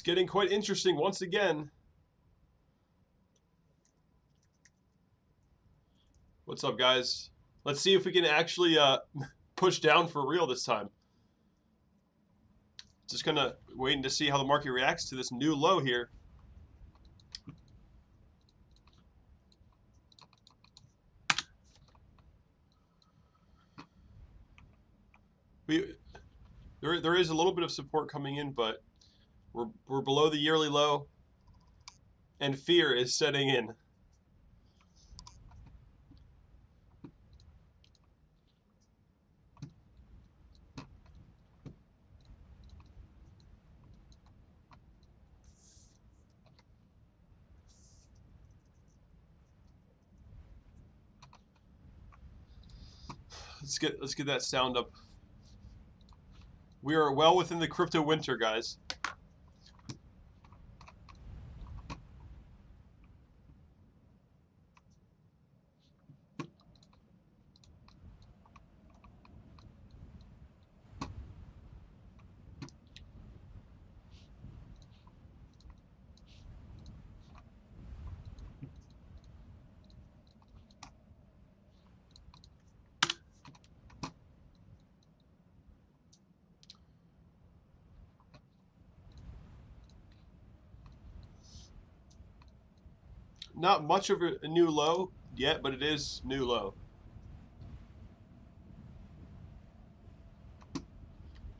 It's getting quite interesting once again. What's up, guys? Let's see if we can actually push down for real this time. Just gonna waiting to see how the market reacts to this new low here. There is a little bit of support coming in, but we're below the yearly low, and fear is setting in. Let's get that sound up. We are well within the crypto winter, guys. Not much of a new low yet, but it is new low.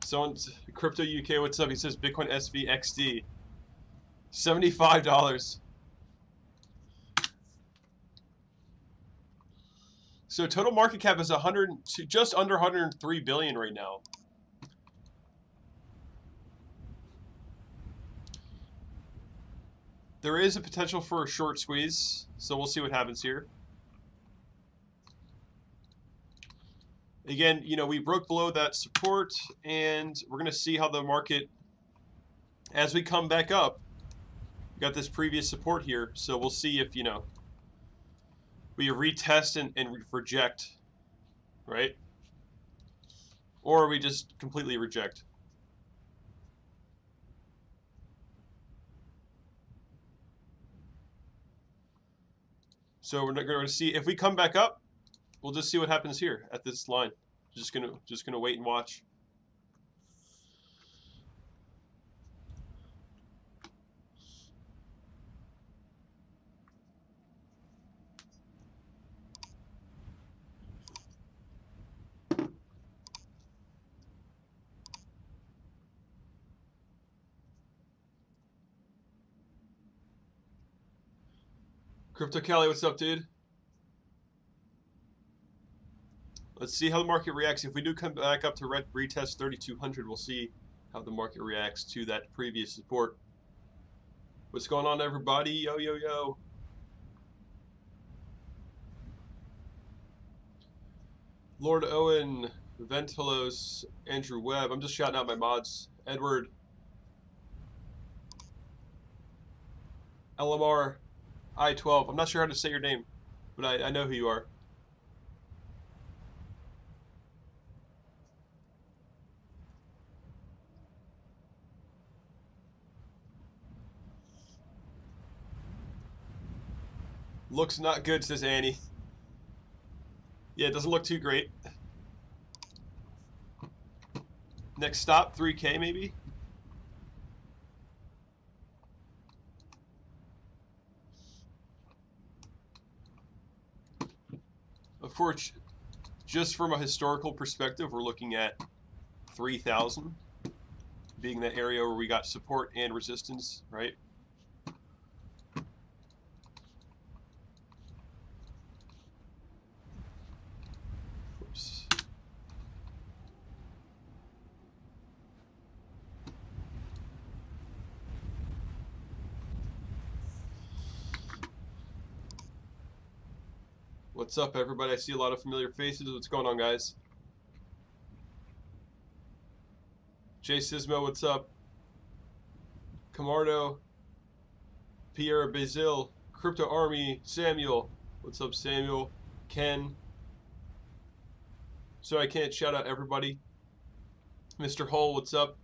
Someone's Crypto UK, what's up? He says Bitcoin SVXD. $75. So total market cap is just under 103 billion right now. There is a potential for a short squeeze, so we'll see what happens here. Again, you know, we broke below that support, and we're going to see how the market, as we come back up, we got this previous support here, so we'll see if, you know, we retest and reject, right? Or we just completely reject. So we're going to see if we come back up. We'll just see what happens here at this line. Just gonna wait and watch. Crypto Cali, what's up, dude? Let's see how the market reacts. If we do come back up to retest 3,200, we'll see how the market reacts to that previous support. What's going on, everybody? Yo, yo, yo. Lord Owen, Ventilos, Andrew Webb. I'm just shouting out my mods. Edward. LMR, I-12. I'm not sure how to say your name, but I know who you are. Looks not good, says Annie. Yeah, it doesn't look too great. Next stop, 3K maybe? Of course, just from a historical perspective, we're looking at 3,000 being that area where we got support and resistance, right? Oops. What's up, everybody? I see a lot of familiar faces. What's going on, guys? Jay Sismo, what's up? Camardo, Pierre Bazil, Crypto Army, Samuel. What's up, Samuel? Ken. So I can't shout out everybody. Mr. Hull, what's up?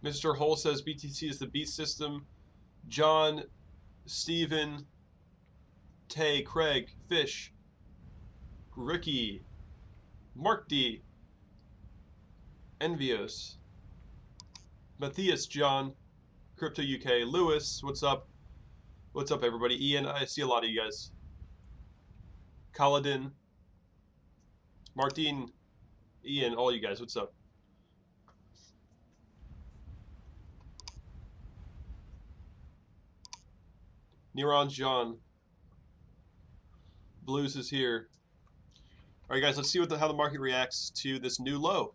Mr. Hole says BTC is the beast system. John, Steven, Tay, Craig, Fish, Ricky, Mark D, Envios, Matthias, John, Crypto UK, Lewis, what's up? What's up, everybody? Ian, I see a lot of you guys. Kaladin, Martin, Ian, all you guys, what's up? Neuron, John. Blues is here. All right, guys, let's see how the market reacts to this new low.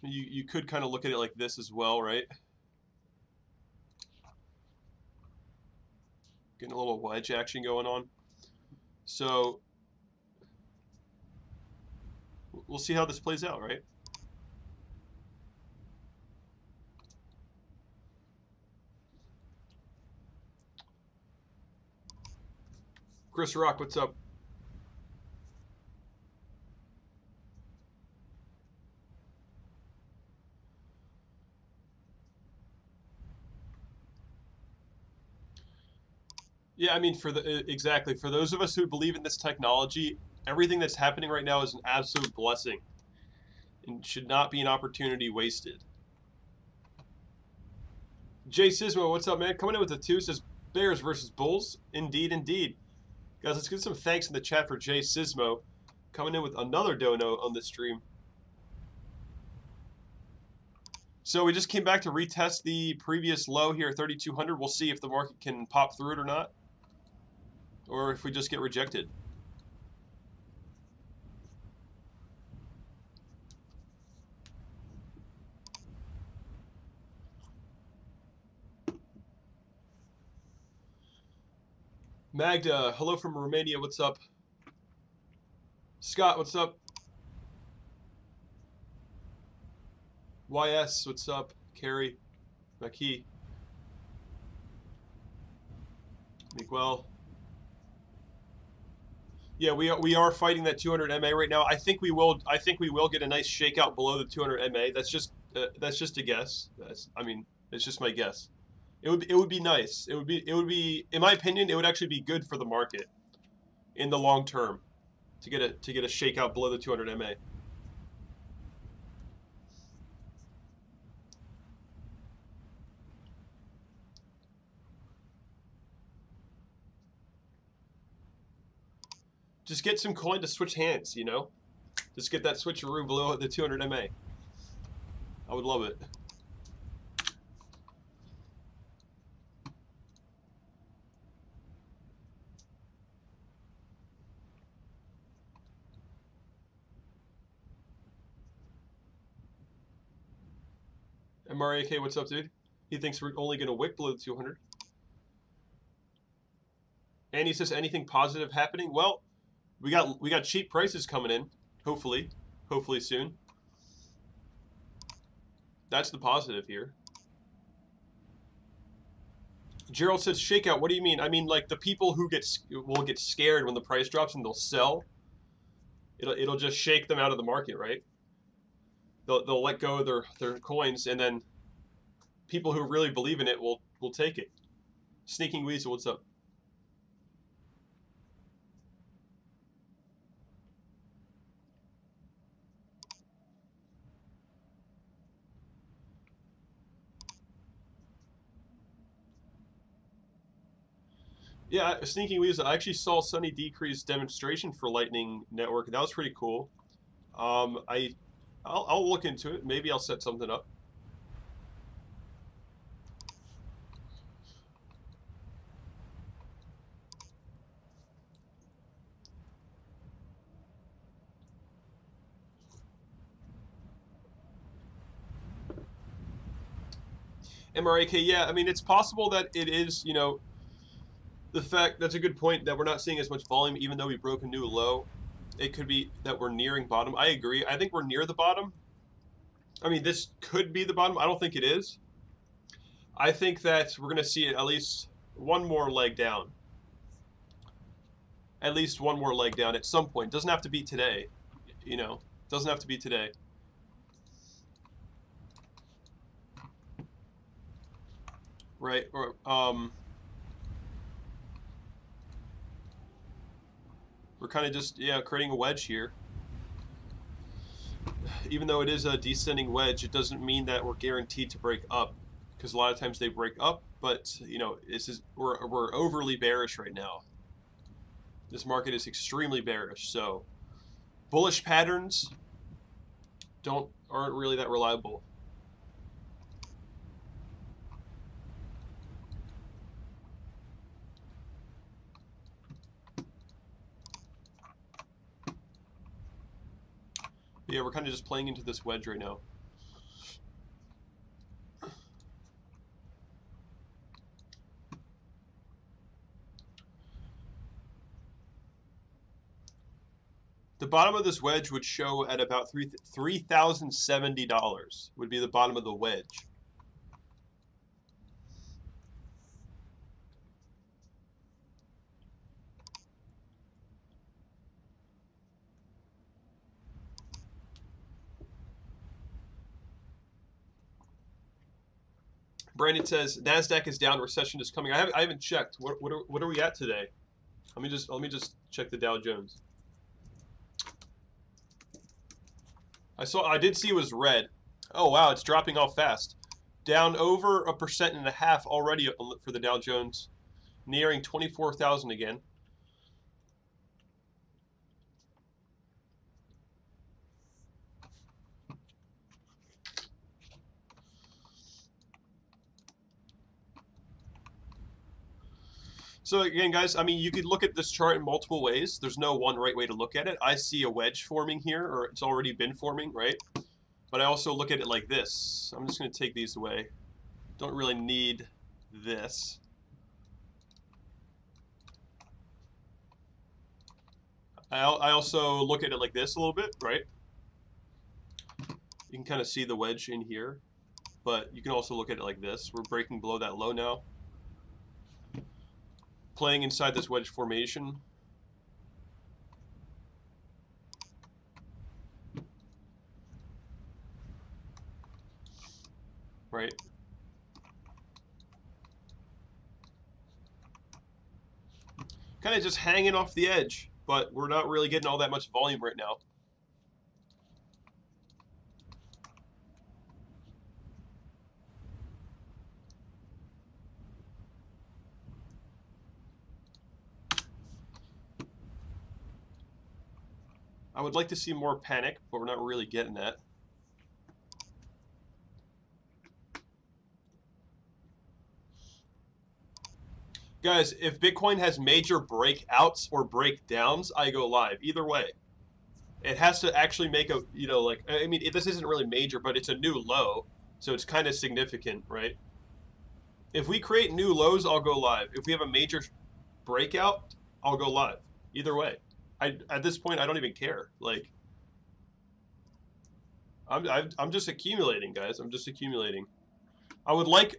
You could kind of look at it like this as well, right? Getting a little wedge action going on. So we'll see how this plays out, right? Chris Rock, what's up? Yeah, I mean, exactly, for those of us who believe in this technology, everything that's happening right now is an absolute blessing and should not be an opportunity wasted. Jay Sismo, what's up, man? Coming in with a 2, says Bears versus Bulls. Indeed, indeed. Guys, let's get some thanks in the chat for Jay Sismo coming in with another dono on this stream. So we just came back to retest the previous low here, 3,200. We'll see if the market can pop through it or not, or if we just get rejected. Magda, hello from Romania, what's up? Scott, what's up? YS, what's up? Carrie, Maki, Miguel. Yeah, we are fighting that 200 MA right now. I think we will get a nice shakeout below the 200 MA. That's just a guess. It's just my guess. It would be nice. It would be in my opinion, it would actually be good for the market in the long term to get a shakeout below the 200 MA. Just get some coin to switch hands, you know? Just get that switcheroo below the 200 MA. I would love it. MRAK, what's up, dude? He thinks we're only going to wick below the 200. And he says, anything positive happening? Well, we got cheap prices coming in, hopefully soon. That's the positive here. Gerald says, shakeout, what do you mean? I mean, like, the people who will get scared when the price drops and they'll sell. It'll just shake them out of the market, right? They'll let go of their coins, and then people who really believe in it will take it. Sneaking Weasel, what's up? Yeah, Sneaking Weasel. I actually saw Sunny Decrease demonstration for Lightning Network. That was pretty cool. I'll look into it. Maybe I'll set something up. MRAK, yeah, I mean, it's possible that it is, you know, the fact, that's a good point, that we're not seeing as much volume even though we broke a new low. It could be that we're nearing bottom. I agree. I think we're near the bottom. I mean, this could be the bottom. I don't think it is. I think that we're going to see at least one more leg down. At least one more leg down at some point. Doesn't have to be today, you know. Doesn't have to be today. Right? Or we're kind of just, yeah, creating a wedge here. Even though it is a descending wedge, it doesn't mean that we're guaranteed to break up, because a lot of times they break up, but you know, we're overly bearish right now. This market is extremely bearish, so bullish patterns aren't really that reliable. Yeah, we're kind of just playing into this wedge right now. The bottom of this wedge would show at about $3,070 would be the bottom of the wedge. Brandon says NASDAQ is down, recession is coming. I haven't checked. What are we at today? Let me just check the Dow Jones. I did see it was red. Oh wow, it's dropping off fast. Down over 1.5% already for the Dow Jones, nearing 24,000 again. So again, guys, I mean, you could look at this chart in multiple ways. There's no one right way to look at it. I see a wedge forming here, or it's already been forming, right? But I also look at it like this. I'm just going to take these away. Don't really need this. I also look at it like this a little bit, right? You can kind of see the wedge in here, but you can also look at it like this. We're breaking below that low now. Playing inside this wedge formation. Right? Kind of just hanging off the edge, but we're not really getting all that much volume right now. I would like to see more panic, but we're not really getting that. Guys, if Bitcoin has major breakouts or breakdowns, I go live. Either way. It has to actually make a, you know, like, I mean, this isn't really major, but it's a new low, so it's kind of significant, right? If we create new lows, I'll go live. If we have a major breakout, I'll go live. Either way. At this point, I don't even care. Like, I'm just accumulating, guys. I'm just accumulating. I would like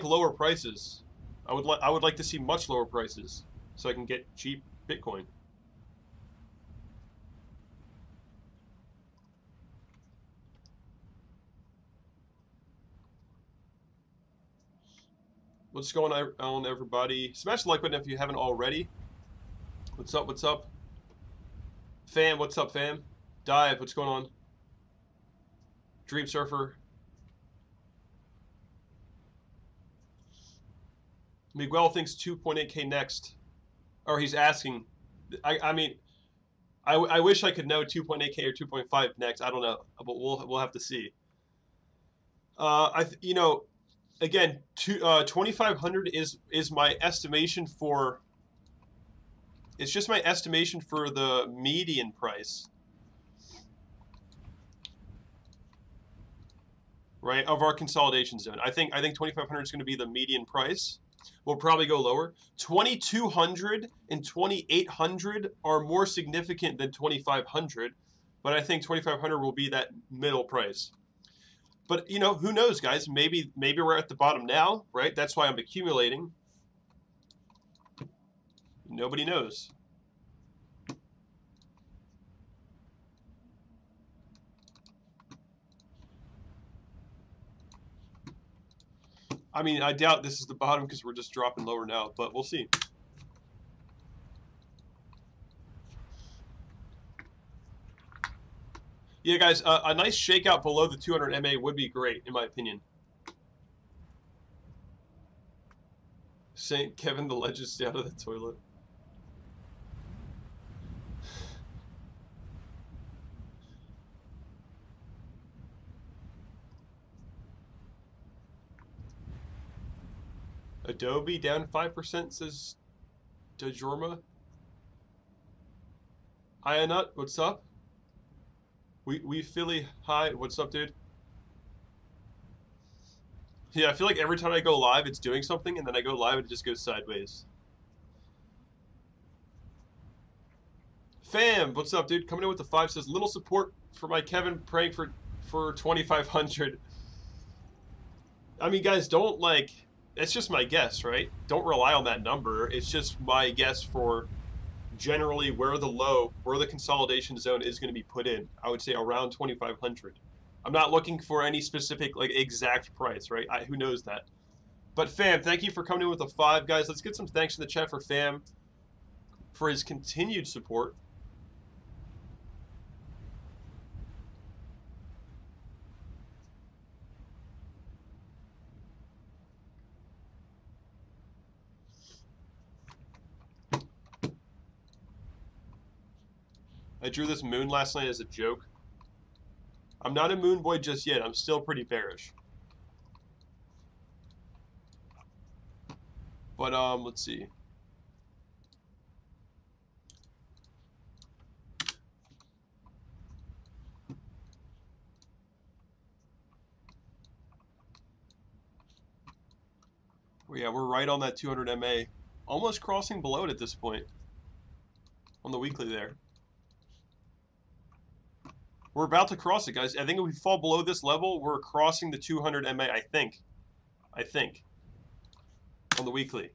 lower prices. I would like to see much lower prices so I can get cheap Bitcoin. What's going on, everybody? Smash the like button if you haven't already. What's up? What's up? Fam, what's up, fam? Dive, what's going on? Dream Surfer. Miguel thinks 2.8K next. Or he's asking. I mean, I wish I could know 2.8K or 2.5 next. I don't know, but we'll have to see. You know, again, 2,500 is my estimation for. It's just my estimation for the median price, right, of our consolidation zone. I think 2,500 is going to be the median price. We'll probably go lower. 2,200 and 2,800 are more significant than 2,500, but I think 2,500 will be that middle price. But, you know, who knows, guys? Maybe we're at the bottom now, right? That's why I'm accumulating. Nobody knows. I mean, I doubt this is the bottom because we're just dropping lower now, but we'll see. Yeah, guys, a nice shakeout below the 200 MA would be great, in my opinion. St. Kevin the Legend, stay out of the toilet. Adobe down 5%, says Dejorma. Ionut, what's up? We Philly, hi, what's up, dude? Yeah, I feel like every time I go live, it's doing something, and then I go live and it just goes sideways. Fam, what's up, dude? Coming in with the 5 says, little support for my Kevin, praying for 2,500. I mean, guys, don't, like, it's just my guess, right? Don't rely on that number. It's just my guess for generally where the consolidation zone is going to be put in. I would say around 2,500. I'm not looking for any specific, like, exact price, right? Who knows that? But Fam, thank you for coming in with a 5, guys. Let's get some thanks in the chat for Fam for his continued support. I drew this moon last night as a joke. I'm not a moon boy just yet. I'm still pretty bearish. But, let's see. Well, yeah, we're right on that 200 MA. Almost crossing below it at this point. On the weekly there. We're about to cross it, guys. I think if we fall below this level, we're crossing the 200 MA, I think. On the weekly.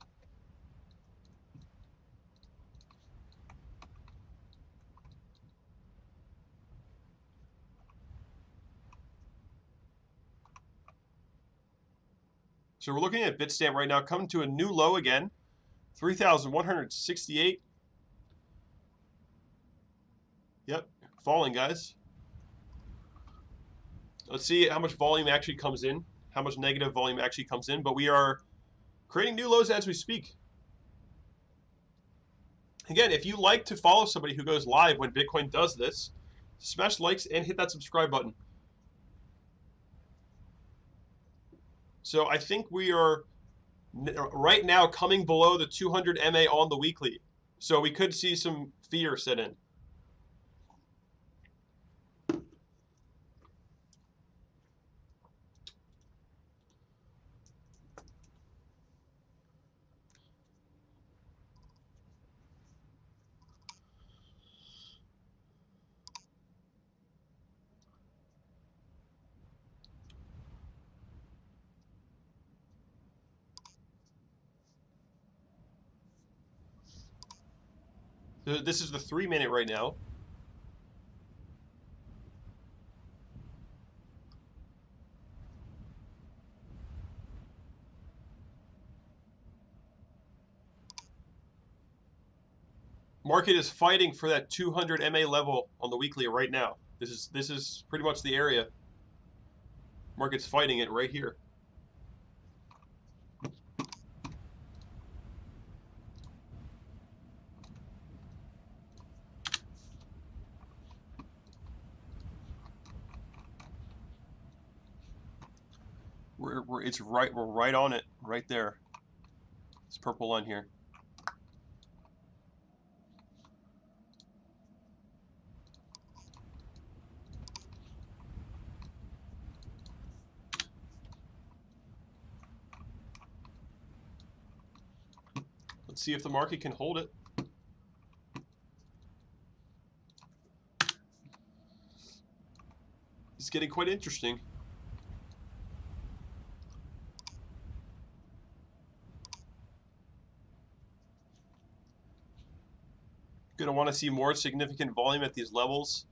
So we're looking at Bitstamp right now, coming to a new low again. 3,168. Yep, falling, guys. Let's see how much volume actually comes in, how much negative volume actually comes in, but we are creating new lows as we speak. Again, if you like to follow somebody who goes live when Bitcoin does this, smash likes and hit that subscribe button. So I think we are right now coming below the 200 MA on the weekly. So we could see some fear set in. This is the 3-minute right now. Market is fighting for that 200 MA level on the weekly right now. This is pretty much the area. Market's fighting it right here. We're right on it, right there. This purple line here. Let's see if the market can hold it. It's getting quite interesting. Going to want to see more significant volume at these levels.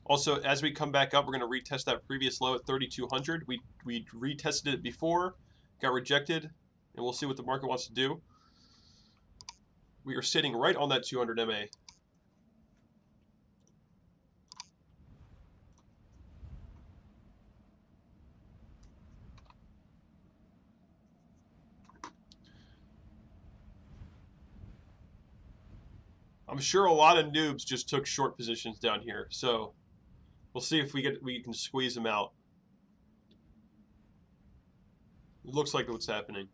Also, as we come back up, we're going to retest that previous low at 3,200. We retested it before, got rejected, and we'll see what the market wants to do. We are sitting right on that 200 MA. I'm sure a lot of noobs just took short positions down here, so we'll see if we can squeeze them out. It looks like what's happening.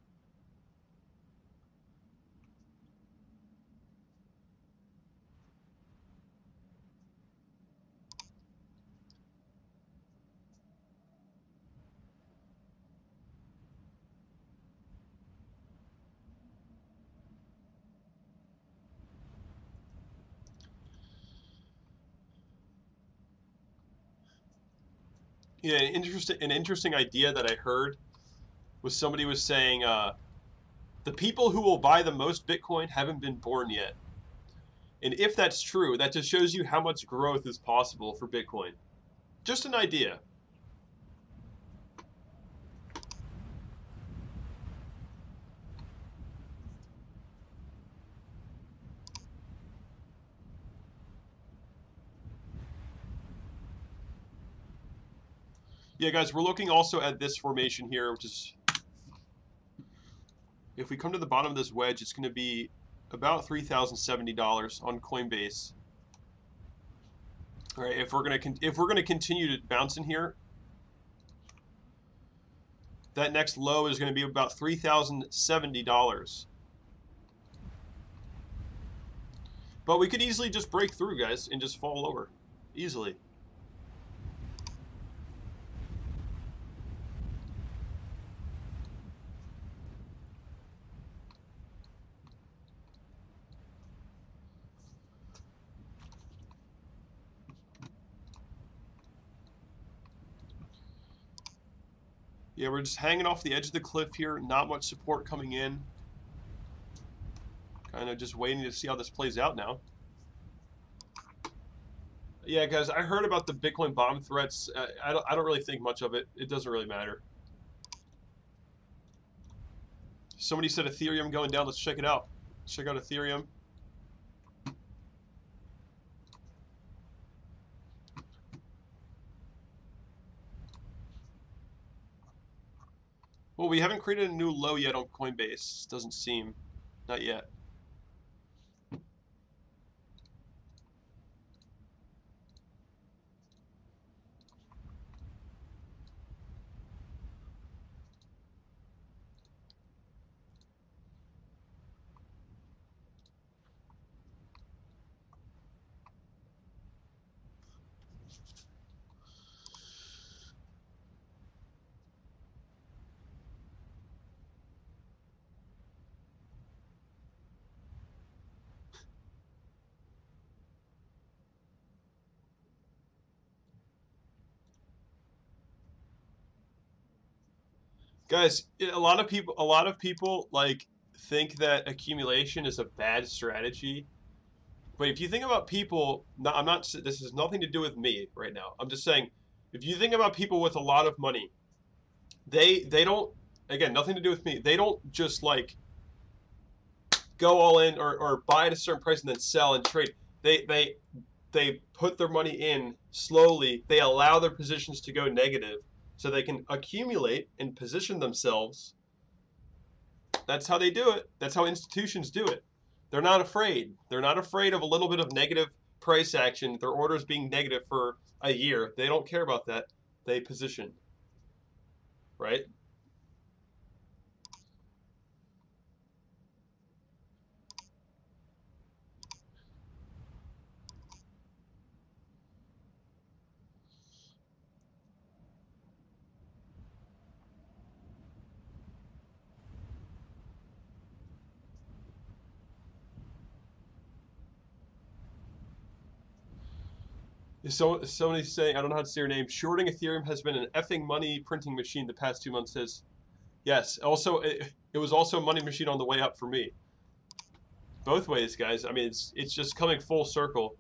Yeah, an interesting idea that I heard was somebody was saying the people who will buy the most Bitcoin haven't been born yet. And if that's true, that just shows you how much growth is possible for Bitcoin. Just an idea. Yeah, guys, we're looking also at this formation here, which is, if we come to the bottom of this wedge, it's going to be about $3,070 on Coinbase. All right, if we're going to continue to bounce in here, that next low is going to be about $3,070. But we could easily just break through, guys, and just fall lower easily. Yeah, we're just hanging off the edge of the cliff here. Not much support coming in. Kind of just waiting to see how this plays out now. Yeah, guys, I heard about the Bitcoin bomb threats. I don't really think much of it. It doesn't really matter. Somebody said Ethereum going down. Let's check it out. Check out Ethereum. Well, we haven't created a new low yet on Coinbase. Doesn't seem. Not yet. Guys, a lot of people like think that accumulation is a bad strategy. But if you think about people, this has nothing to do with me right now. I'm just saying, if you think about people with a lot of money, they don't, again, nothing to do with me. They don't just like go all in or buy at a certain price and then sell and trade. They put their money in slowly. They allow their positions to go negative so they can accumulate and position themselves. That's how they do it. That's how institutions do it. They're not afraid. They're not afraid of a little bit of negative price action, their orders being negative for a year. They don't care about that. They position. Right? So somebody's saying, I don't know how to say your name, shorting Ethereum has been an effing money printing machine the past 2 months. Says, yes. Also, it was also a money machine on the way up for me. Both ways, guys. I mean, it's just coming full circle.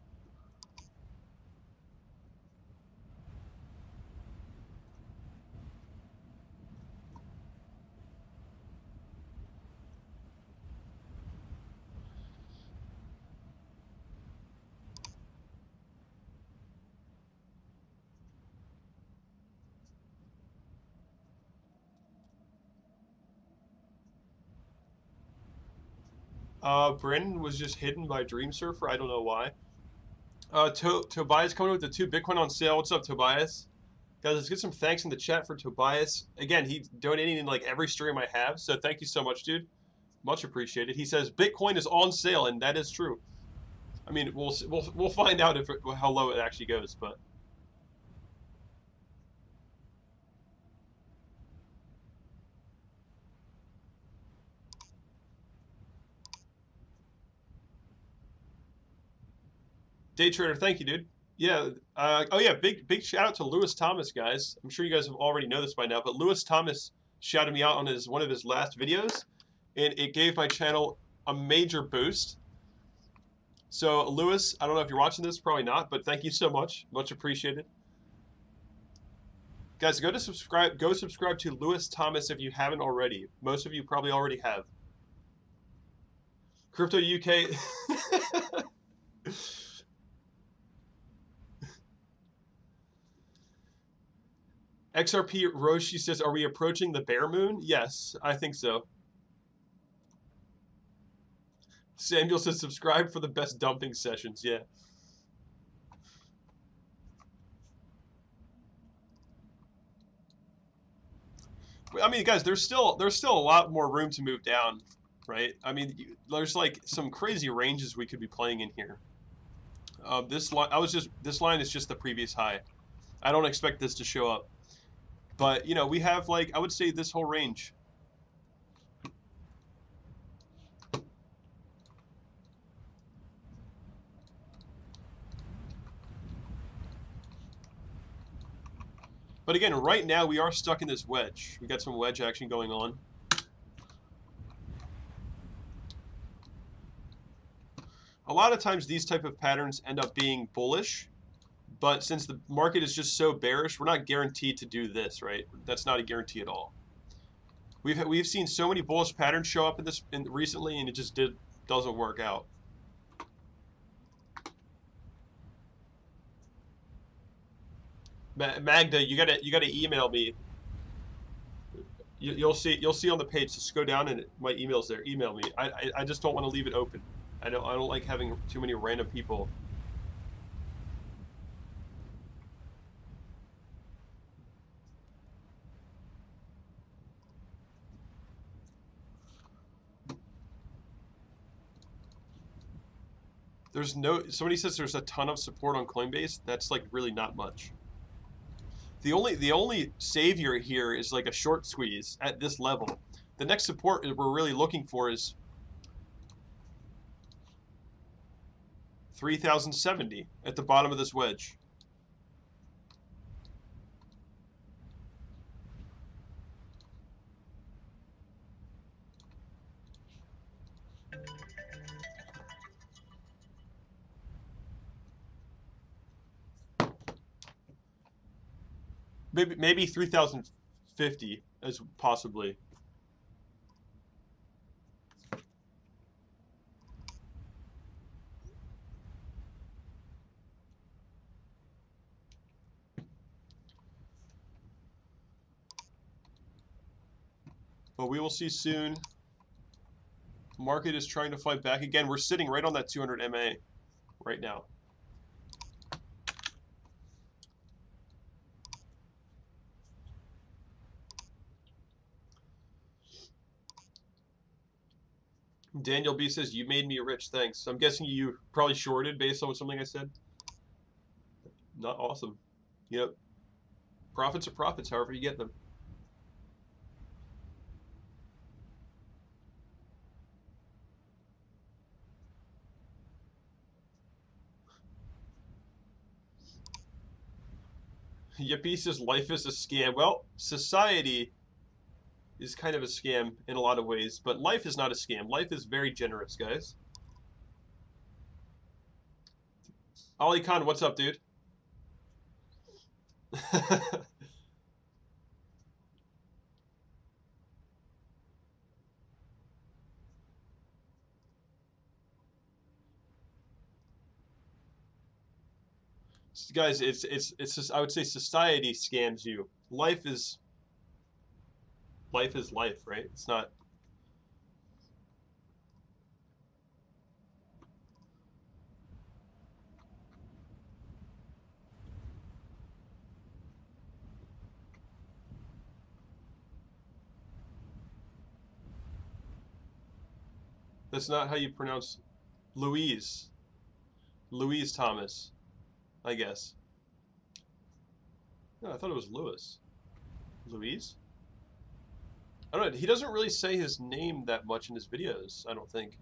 Brandon was just hidden by Dream Surfer. I don't know why. Tobias coming with the 2 Bitcoin on sale. What's up, Tobias? Guys, let's get some thanks in the chat for Tobias. Again, he's donating in like every stream I have, so thank you so much, dude. Much appreciated. He says Bitcoin is on sale, and that is true. I mean, we'll find out how low it actually goes, but. Day Trader, thank you, dude. Yeah. Oh yeah, big shout out to Lewis Thomas, guys. I'm sure you guys have already know this by now, but Lewis Thomas shouted me out on one of his last videos, and it gave my channel a major boost. So Lewis, I don't know if you're watching this, probably not, but thank you so much. Much appreciated. Guys, go subscribe to Lewis Thomas if you haven't already. Most of you probably already have. Crypto UK. XRP Roshi says, are we approaching the bear moon? Yes, I think so. Samuel says, subscribe for the best dumping sessions. Yeah. I mean, guys, there's still a lot more room to move down, right? I mean, there's like some crazy ranges we could be playing in here. This line is just the previous high. I don't expect this to show up, but you know, we have like, I would say this whole range. But again, right now we are stuck in this wedge. We got some wedge action going on. A lot of times these type of patterns end up being bullish, but since the market is just so bearish, we're not guaranteed to do this, right? That's not a guarantee at all. We've seen so many bullish patterns show up recently, and it just doesn't work out. Magda, you gotta email me. You'll see on the page. Just go down and my email's there. Email me. I just don't want to leave it open. I don't like having too many random people. Somebody says there's a ton of support on Coinbase. That's like really not much. The only savior here is like a short squeeze at this level. The next support we're really looking for is 3,070 at the bottom of this wedge. Maybe 3,050 as possibly. But we will see soon. Market is trying to fight back again. We're sitting right on that 200 MA right now. Daniel B says, you made me rich, thanks. I'm guessing you probably shorted based on something I said. Not awesome. Yep. Profits are profits, however you get them. Yippee says life is a scam. Well, society is kind of a scam in a lot of ways, but life is not a scam. Life is very generous, guys. Ollie Khan, what's up, dude? Guys, it's just, I would say society scams you. Life is life, right? It's not. That's not how you pronounce Louise. Louise Thomas, I guess. No, I thought it was Lewis. Louise? I don't know. He doesn't really say his name that much in his videos, I don't think.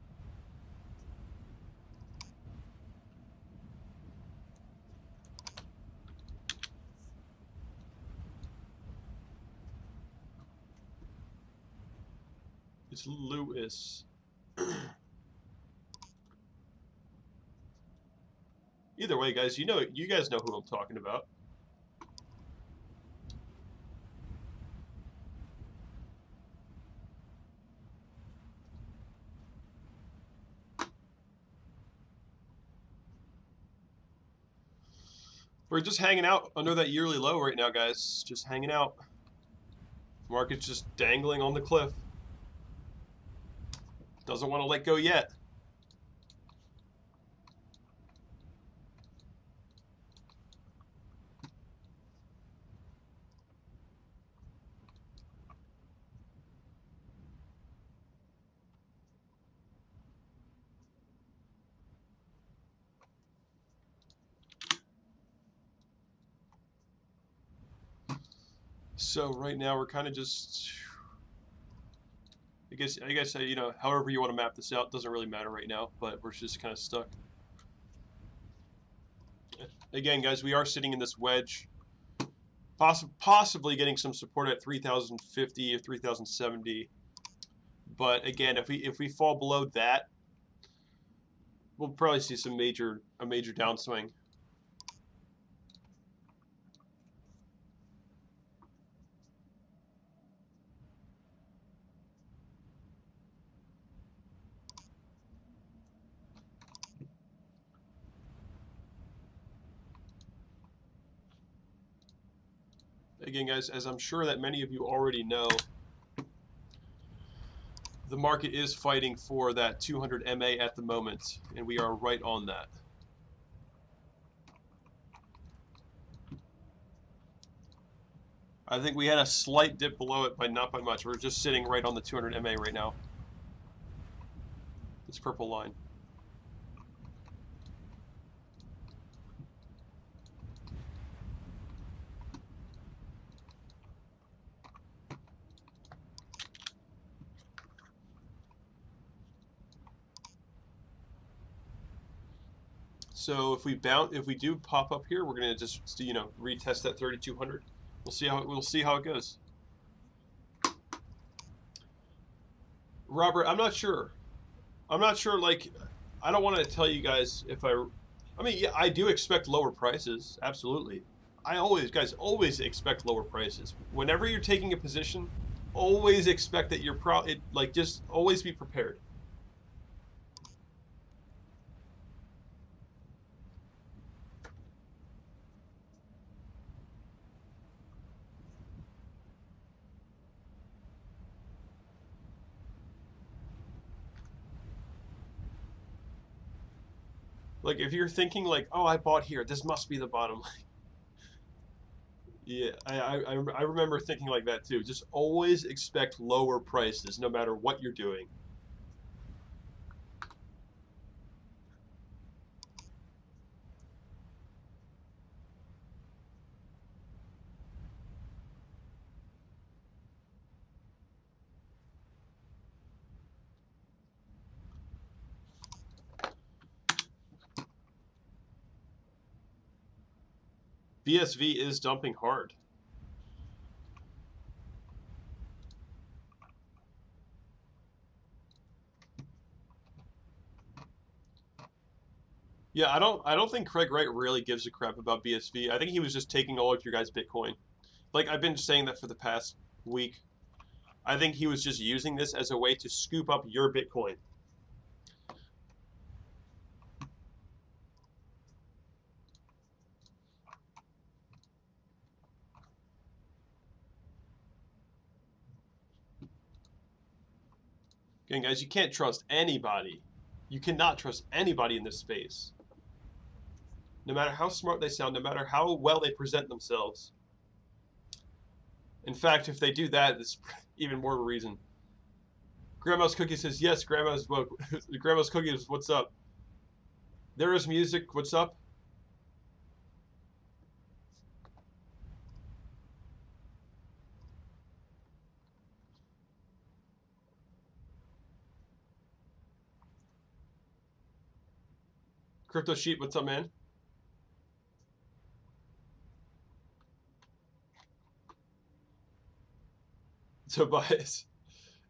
It's Lewis. Either way, guys, you guys know who I'm talking about. We're just hanging out under that yearly low right now, guys. Just hanging out. Market's just dangling on the cliff. Doesn't want to let go yet. So right now we're kind of just, I guess you know, however you want to map this out doesn't really matter right now, but we're just kind of stuck. Again, guys, we are sitting in this wedge, possibly getting some support at 3,050 or 3,070. But again, if we fall below that, we'll probably see a major downswing. Again, guys, as I'm sure that many of you already know, the market is fighting for that 200 MA at the moment, and we are right on that. I think we had a slight dip below it, but not by much. We're just sitting right on the 200 MA right now. This purple line. So if we do pop up here, we're gonna just retest that 3,200. We'll see how it goes. Robert, I'm not sure. Like, I don't want to tell you guys if I mean, yeah, I do expect lower prices. Absolutely. Guys, always expect lower prices. Whenever you're taking a position, always expect that you're just always be prepared. Like, if you're thinking like, oh, I bought here, this must be the bottom. Yeah, I remember thinking like that too. Just always expect lower prices, no matter what you're doing. BSV is dumping hard. Yeah, I don't think Craig Wright really gives a crap about BSV. I think he was just taking all of your guys' Bitcoin. Like I've been saying that for the past week. I think he was just using this as a way to scoop up your Bitcoin. Again, guys, you can't trust anybody. You cannot trust anybody in this space. No matter how smart they sound, no matter how well they present themselves. In fact, if they do that, it's even more of a reason. Grandma's Cookie says, yes, Grandma's Cookies, what's up? There is music, what's up? Crypto Sheep, what's up, man? Tobias.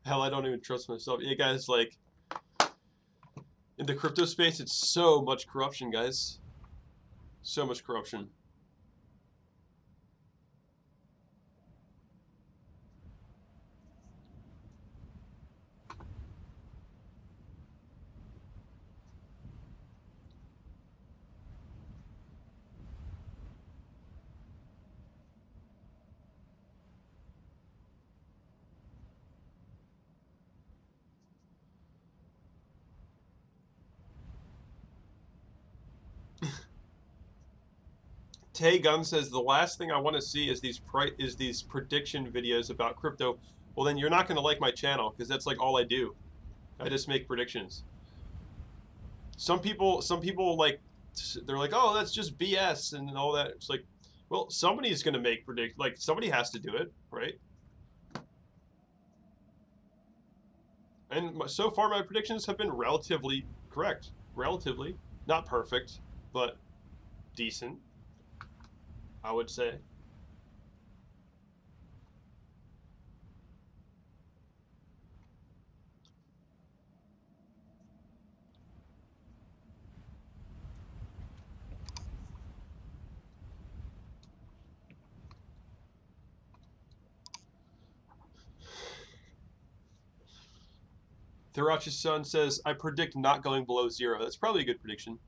Hell, I don't even trust myself. Yeah, guys, like, in the crypto space, it's so much corruption, guys. So much corruption. Tay Gun says the last thing I want to see is these prediction videos about crypto. Well, then you're not going to like my channel because that's like all I do. I just make predictions. Some people like they're like, oh, that's just BS and all that. It's like, well, somebody's going to make like somebody has to do it, right? And so far, my predictions have been relatively correct. Relatively, not perfect, but decent, I would say. Thirachi's son says, I predict not going below 0. That's probably a good prediction.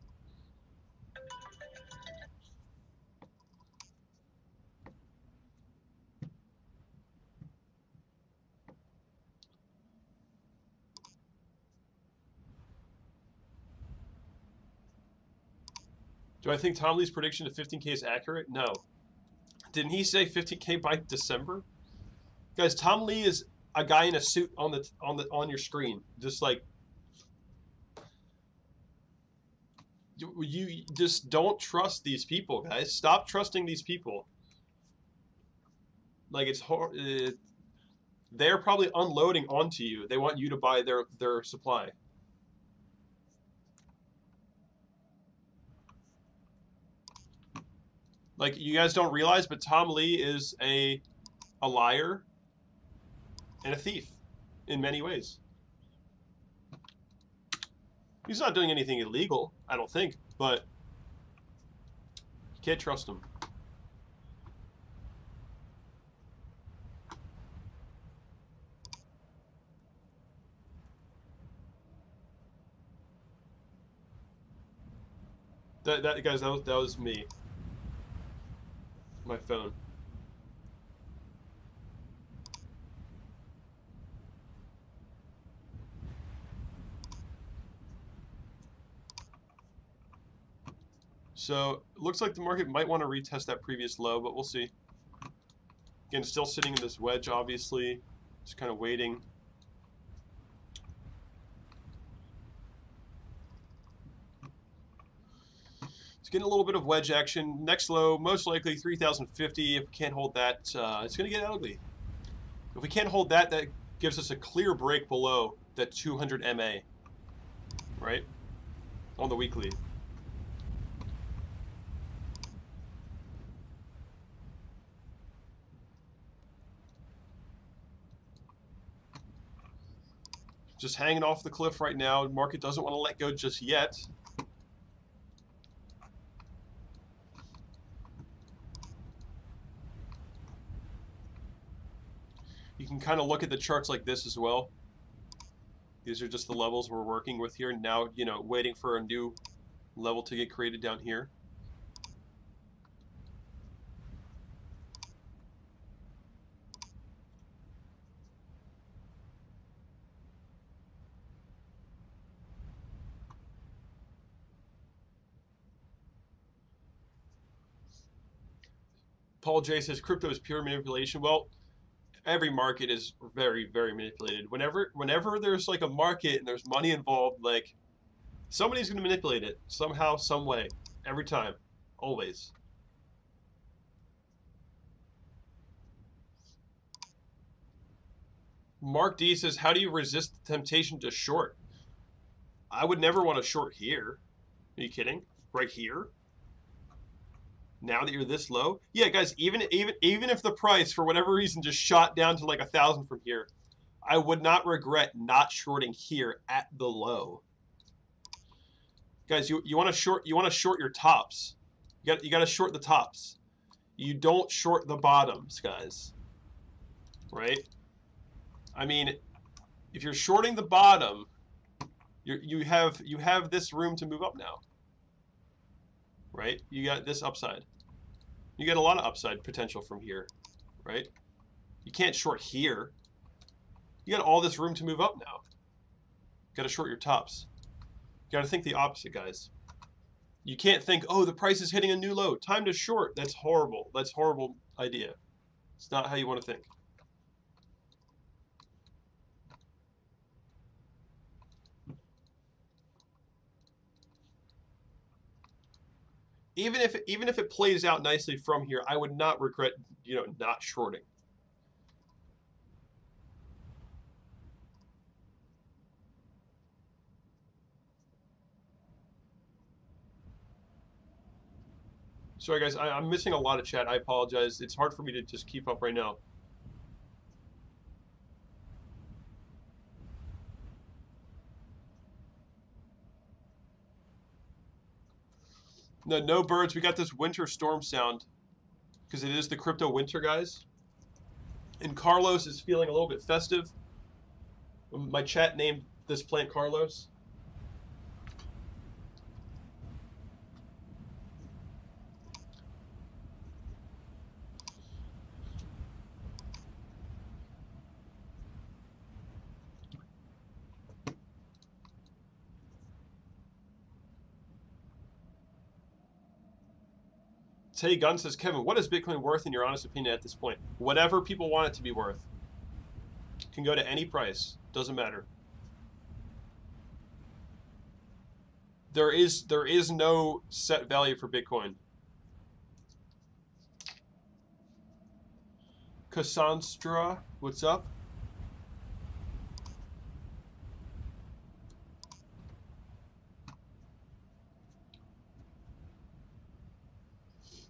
Do I think Tom Lee's prediction of 15K is accurate? No. Didn't he say 15K by December? Guys, Tom Lee is a guy in a suit on your screen. Just like you just don't trust these people, guys. Stop trusting these people. Like it's hard. They're probably unloading onto you. They want you to buy their supply. Like you guys don't realize, but Tom Lee is a liar and a thief in many ways. He's not doing anything illegal, I don't think, but you can't trust him. Guys, that was me. My phone. So it looks like the market might want to retest that previous low, but we'll see. Again, still sitting in this wedge, obviously. Just kind of waiting. It's getting a little bit of wedge action. Next low, most likely 3,050. If we can't hold that, it's going to get ugly. If we can't hold that, that gives us a clear break below that 200 MA, right? On the weekly. Just hanging off the cliff right now. Market doesn't want to let go just yet. You can kind of look at the charts like this as well. These are just the levels we're working with here. Now, you know, waiting for a new level to get created down here. Paul J says crypto is pure manipulation. Well, every market is very, very manipulated. Whenever there's like a market and there's money involved, like somebody's going to manipulate it somehow, some way, every time, always. Mark D says, how do you resist the temptation to short? I would never want to short here. Are you kidding? Right here? Now that you're this low? Yeah, guys, even if the price, for whatever reason, just shot down to like 1,000 from here, I would not regret not shorting here at the low. Guys, you want to short your tops. You got to short the tops. You don't short the bottoms, guys. Right? I mean, if you're shorting the bottom, you have this room to move up now. Right? You got this upside. You get a lot of upside potential from here, right? You can't short here. You got all this room to move up now. Got to short your tops. You got to think the opposite, guys. You can't think, oh, the price is hitting a new low. Time to short. That's horrible. That's a horrible idea. It's not how you want to think. Even if it plays out nicely from here, I would not regret, you know, not shorting. Sorry, guys, I'm missing a lot of chat. I apologize. It's hard for me to just keep up right now. No birds. We got this winter storm sound because it is the crypto winter, guys. And Carlos is feeling a little bit festive. My chat named this plant Carlos. Tay Gunn says, Kevin, what is Bitcoin worth in your honest opinion at this point? Whatever people want it to be worth. Can go to any price. Doesn't matter. There is no set value for Bitcoin. Cassandra, what's up?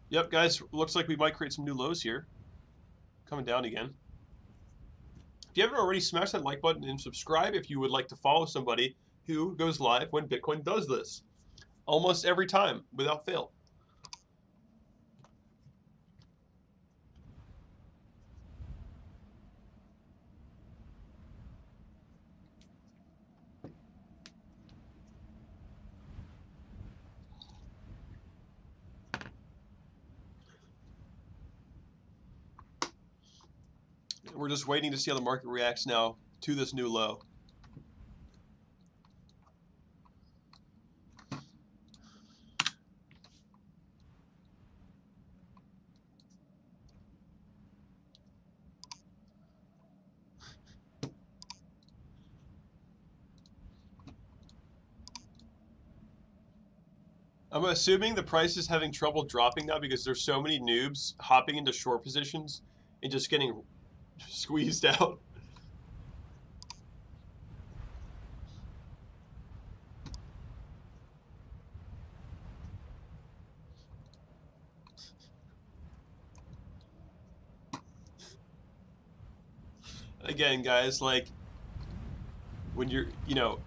Yep, guys, looks like we might create some new lows here. Coming down again. If you haven't already, smash that like button and subscribe if you would like to follow somebody who goes live when Bitcoin does this. Almost every time, without fail. We're just waiting to see how the market reacts now to this new low. I'm assuming the price is having trouble dropping now because there's so many noobs hopping into short positions and just getting squeezed out. Again, guys, like when you're, you know,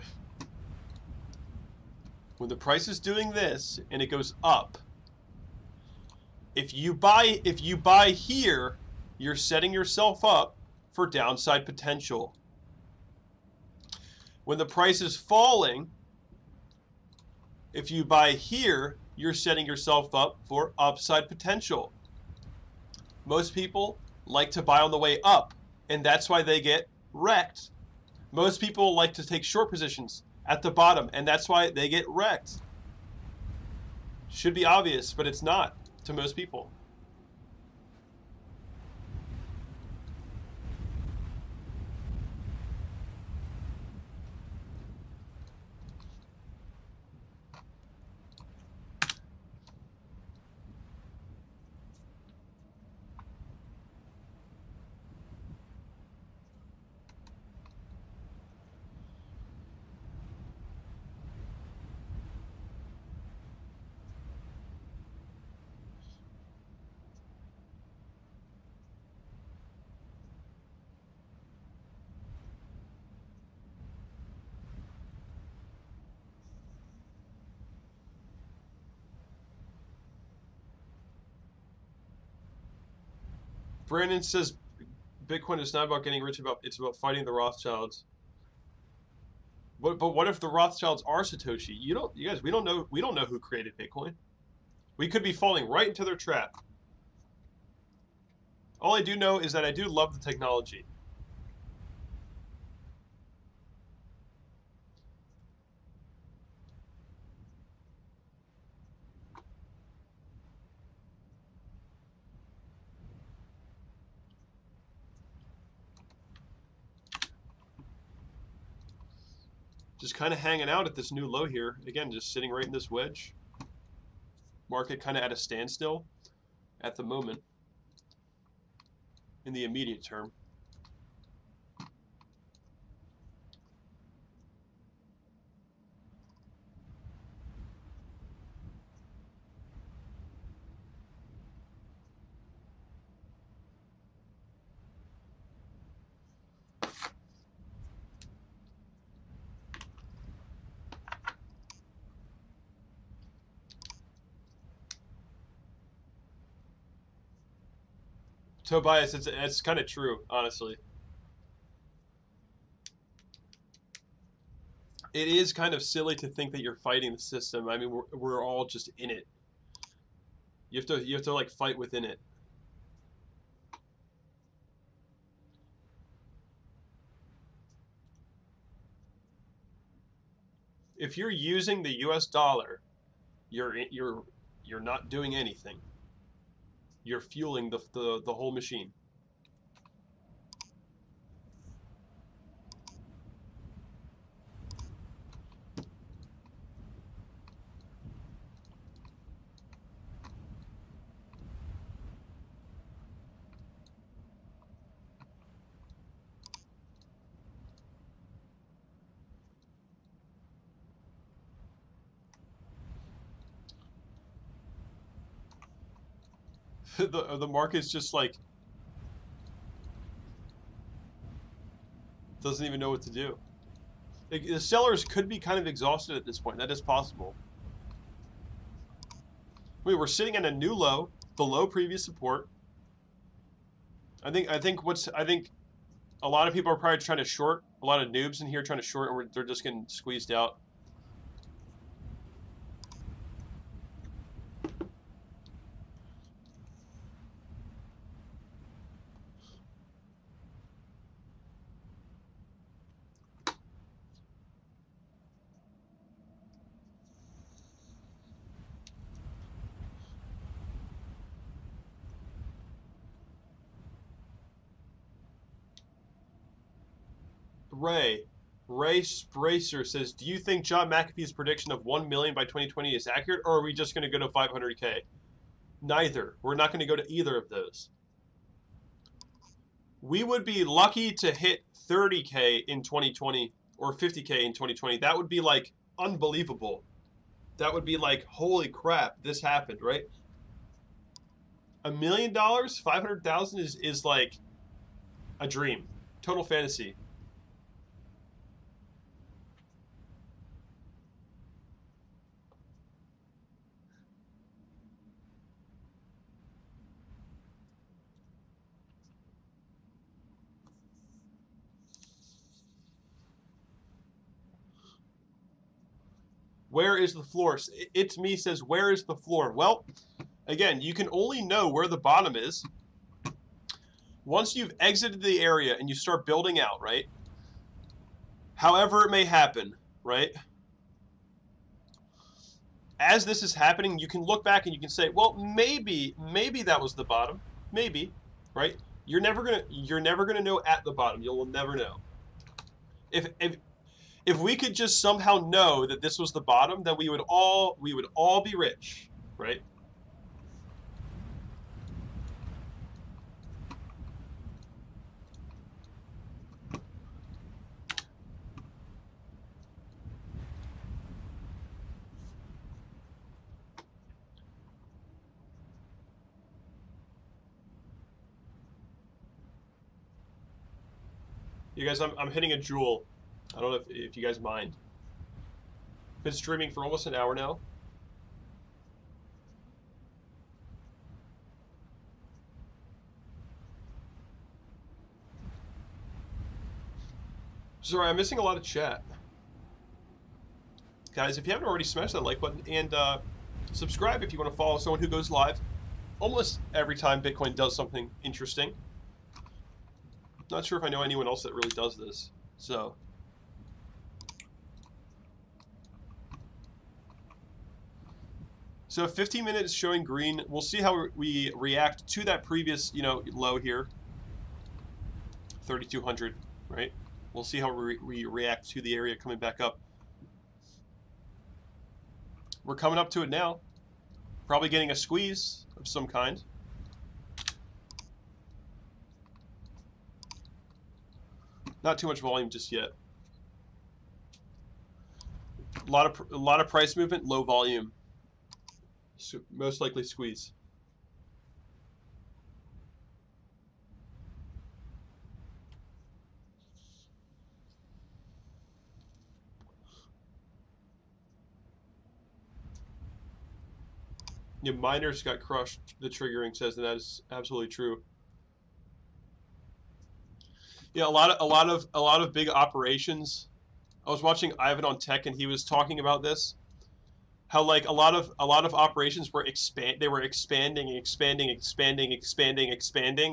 when the price is doing this and it goes up, if you buy here, you're setting yourself up for downside potential. When the price is falling, if you buy here, you're setting yourself up for upside potential. Most people like to buy on the way up, and that's why they get wrecked. Most people like to take short positions at the bottom, and that's why they get wrecked. Should be obvious, but it's not to most people. Brandon says Bitcoin is not about getting rich, it's about fighting the Rothschilds. But what if the Rothschilds are Satoshi? You guys, we don't know who created Bitcoin. We could be falling right into their trap. All I do know is that I do love the technology. Just kind of hanging out at this new low here. Again, just sitting right in this wedge. Market kind of at a standstill at the moment in the immediate term. Tobias, it's kind of true, honestly. It is kind of silly to think that you're fighting the system. I mean, we're all just in it. You have to like fight within it. If you're using the US dollar, you're not doing anything. You're fueling the whole machine. The market's just like doesn't even know what to do. The sellers could be kind of exhausted at this point. That is possible. We're sitting at a new low, below previous support. I think a lot of people are probably trying to short. A lot of noobs in here trying to short, and they're just getting squeezed out. Ray Spracer says, do you think John McAfee's prediction of 1 million by 2020 is accurate, or are we just going to go to 500K? Neither. We're not going to go to either of those. We would be lucky to hit 30K in 2020 or 50K in 2020. That would be like unbelievable. That would be like, holy crap, this happened, right? $1 million, 500,000 is like a dream. Total fantasy. Where is the floor? It's me says, where is the floor? Well, again, you can only know where the bottom is once you've exited the area and you start building out, right? However it may happen, right? As this is happening, you can look back and you can say, well, maybe that was the bottom. Maybe, right? You're never gonna know at the bottom. You'll never know. If we could just somehow know that this was the bottom, then we would all be rich, right? You guys, I'm hitting a jewel. I don't know if you guys mind. Been streaming for almost an hour now. Sorry, I'm missing a lot of chat. Guys, if you haven't already, smash that like button and subscribe if you want to follow someone who goes live almost every time Bitcoin does something interesting. Not sure if I know anyone else that really does this, so. So 15 minutes showing green. We'll see how we react to that previous, low here. 3,200, right? We'll see how we react to the area coming back up. We're coming up to it now. Probably getting a squeeze of some kind. Not too much volume just yet. A lot of price movement, low volume. So most likely squeeze. Yeah, miners got crushed. The triggering says that is absolutely true. Yeah, a lot of big operations. I was watching Ivan on Tech, and he was talking about this. How like a lot of operations were expanding,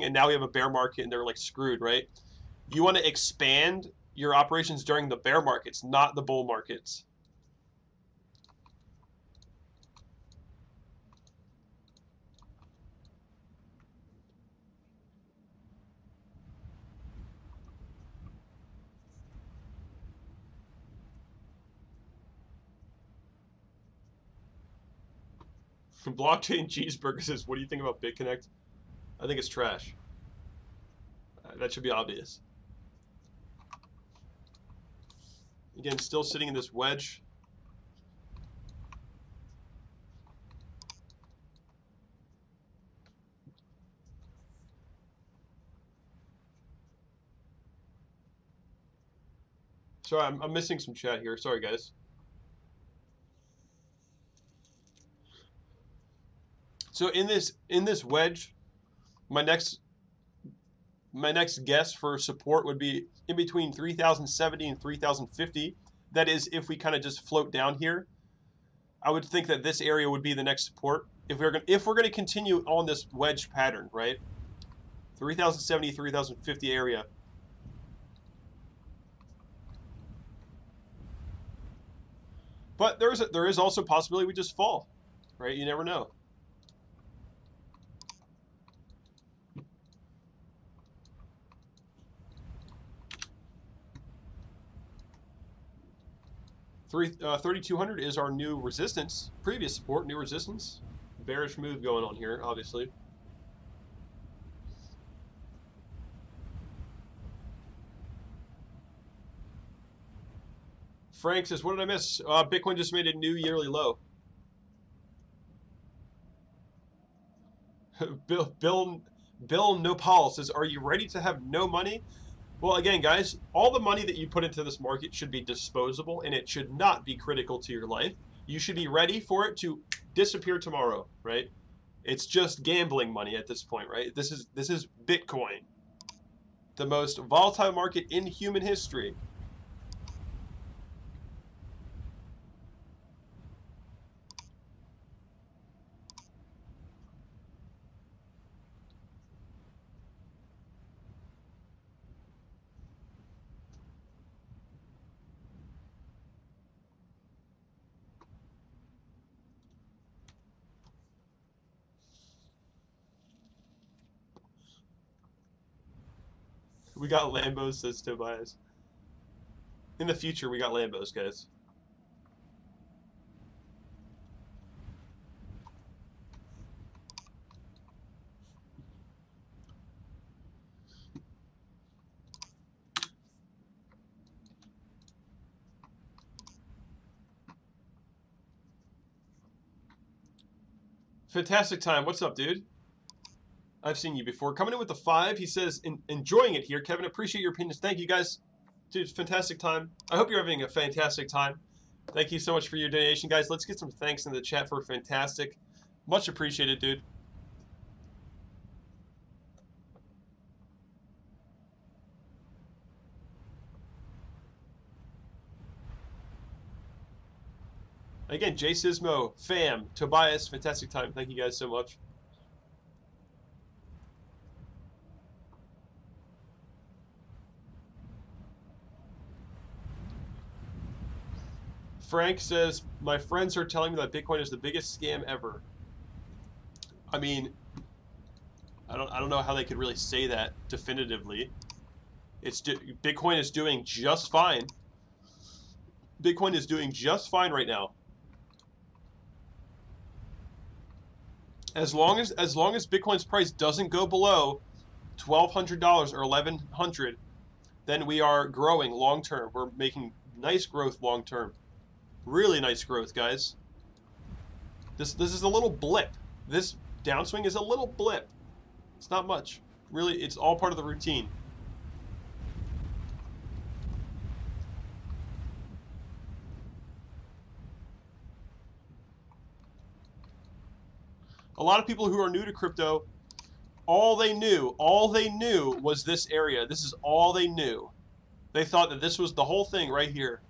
and now we have a bear market, and they're like screwed, right? You want to expand your operations during the bear markets, not the bull markets. Blockchain Cheeseburger says, what do you think about BitConnect? I think it's trash. That should be obvious. Again, still sitting in this wedge. Sorry, I'm missing some chat here. Sorry, guys. So in this wedge, my next guess for support would be in between 3,070 and 3,050. That is, if we kind of just float down here, I would think that this area would be the next support. If we're going to continue on this wedge pattern, right? 3,070, 3,050 area. But there is also a possibility we just fall, right? You never know. $3,200 is our new resistance. Previous support, new resistance. Bearish move going on here, obviously. Frank says, what did I miss? Bitcoin just made a new yearly low. Bill Nopal says, are you ready to have no money? Well, again, guys, all the money that you put into this market should be disposable, and it should not be critical to your life. You should be ready for it to disappear tomorrow, right? It's just gambling money at this point, right? This is Bitcoin, the most volatile market in human history. We got Lambos, says Tobias. In the future, we got Lambos, guys. Fantastic time. What's up, dude? I've seen you before. Coming in with the 5, he says, enjoying it here. Kevin, appreciate your opinions. Thank you, guys. Dude, fantastic time. I hope you're having a fantastic time. Thank you so much for your donation, guys. Let's get some thanks in the chat for fantastic. Much appreciated, dude. Again, Jay Sismo, Fam, Tobias, fantastic time. Thank you guys so much. Frank says, my friends are telling me that Bitcoin is the biggest scam ever. I mean, I don't know how they could really say that definitively. Bitcoin is doing just fine. Bitcoin is doing just fine right now. As long as Bitcoin's price doesn't go below $1,200 or $1,100, then we are growing long term. We're making nice growth long term. Really nice growth, guys. This is a little blip. This downswing is a little blip. It's not much. Really, it's all part of the routine. A lot of people who are new to crypto, all they knew was this area. This is all they knew. They thought that this was the whole thing right here.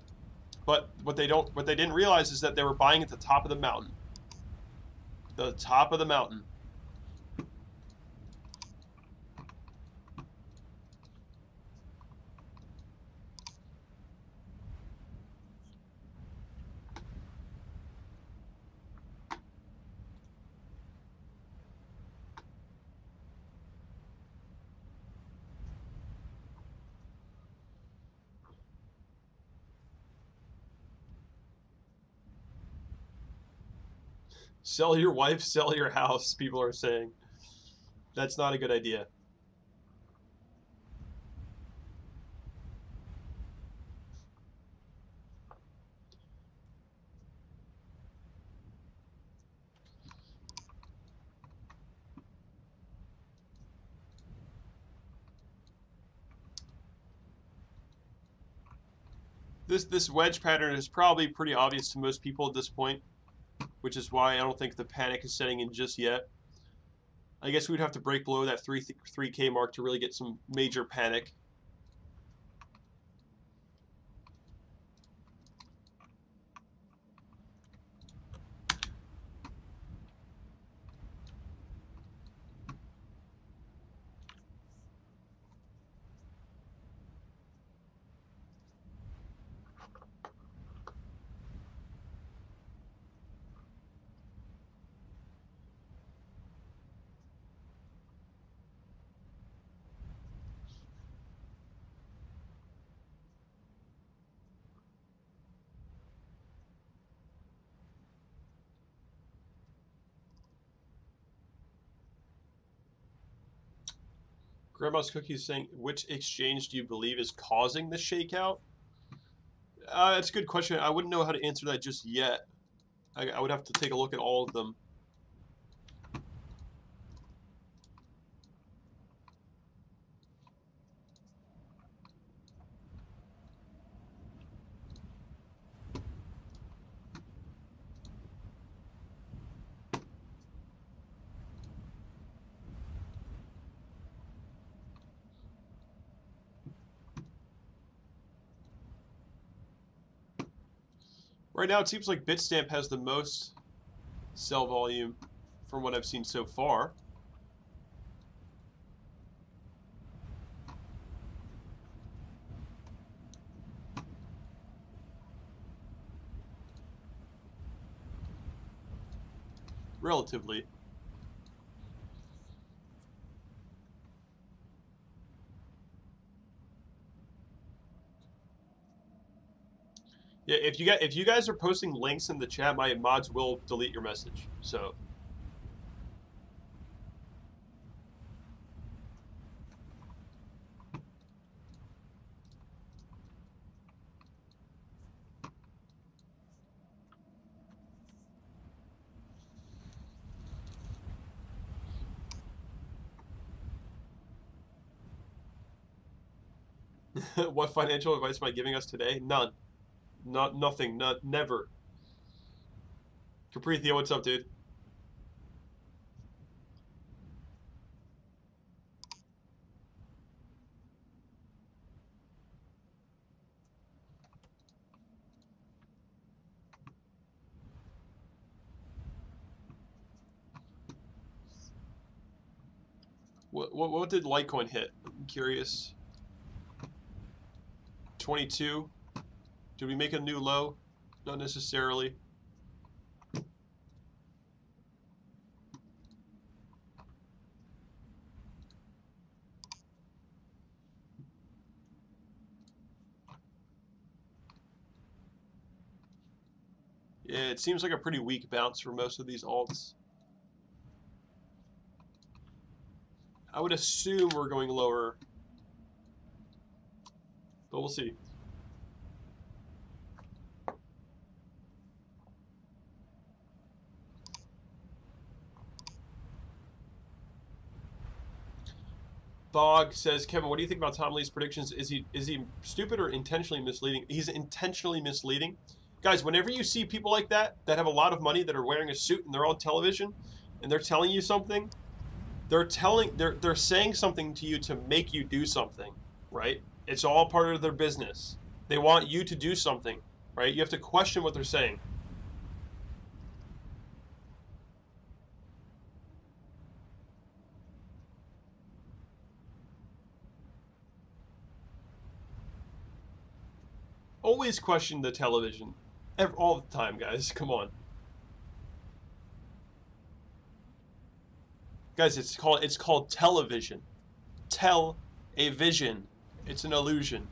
But what they didn't realize is that they were buying at the top of the mountain. The top of the mountain. Sell your wife, sell your house, people are saying. That's not a good idea. This wedge pattern is probably pretty obvious to most people at this point, which is why I don't think the panic is setting in just yet. I guess we'd have to break below that 3K mark to really get some major panic. Grandma's Cookie is saying, which exchange do you believe is causing the shakeout? That's a good question. I wouldn't know how to answer that just yet. I would have to take a look at all of them. Right now, it seems like Bitstamp has the most sell volume from what I've seen so far. Relatively. Yeah, if you guys are posting links in the chat, my mods will delete your message. So. What financial advice am I giving us today? None. Nothing. Never. Caprithia, what's up, dude? What did Litecoin hit? I'm curious. 22. Did we make a new low? Not necessarily. Yeah, it seems like a pretty weak bounce for most of these alts. I would assume we're going lower, but we'll see. Bog says, Kevin, what do you think about Tom Lee's predictions? Is he stupid or intentionally misleading? He's intentionally misleading. Guys, whenever you see people like that have a lot of money, that are wearing a suit and they're on television and they're telling you something, they're saying something to you to make you do something, right? It's all part of their business. They want you to do something, right? You have to question what they're saying. Always question the television. All the time, guys. Come on. Guys, it's called television. Tell a vision. It's an illusion.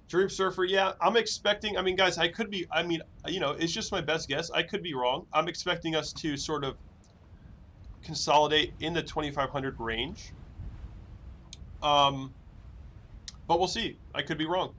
Dream Surfer, yeah, I'm expecting, I mean, guys, I could be, I mean, you know, it's just my best guess. I could be wrong. I'm expecting us to sort of consolidate in the 2,500 range. But we'll see. I could be wrong.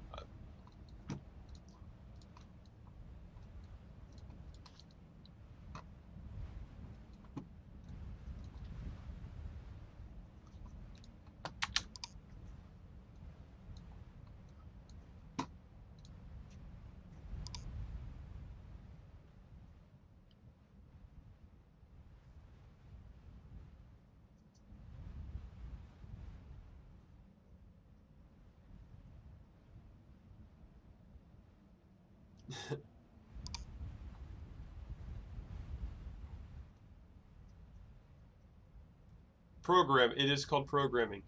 Program. It is called programming.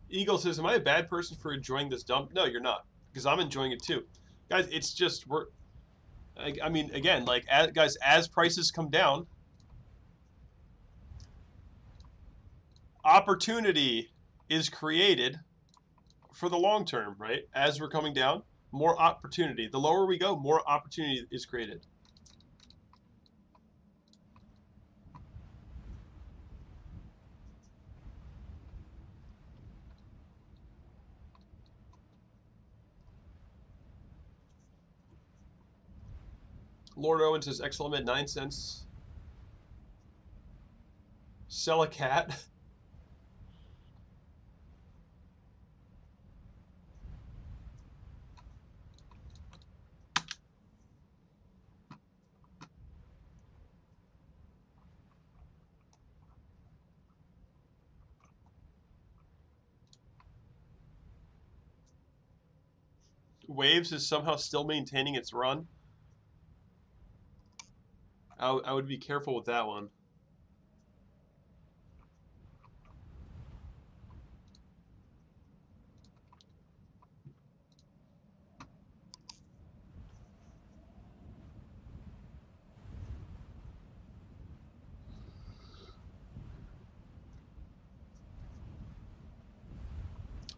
Eagle says, am I a bad person for enjoying this dump? No, you're not, because I'm enjoying it too. Guys, it's just, I mean, again, like, guys, as prices come down, opportunity is created for the long term, right? As we're coming down, more opportunity. The lower we go, more opportunity is created. Lord Owen says, excellent, 9 cents. Sell a cat. Waves is somehow still maintaining its run. I would be careful with that one.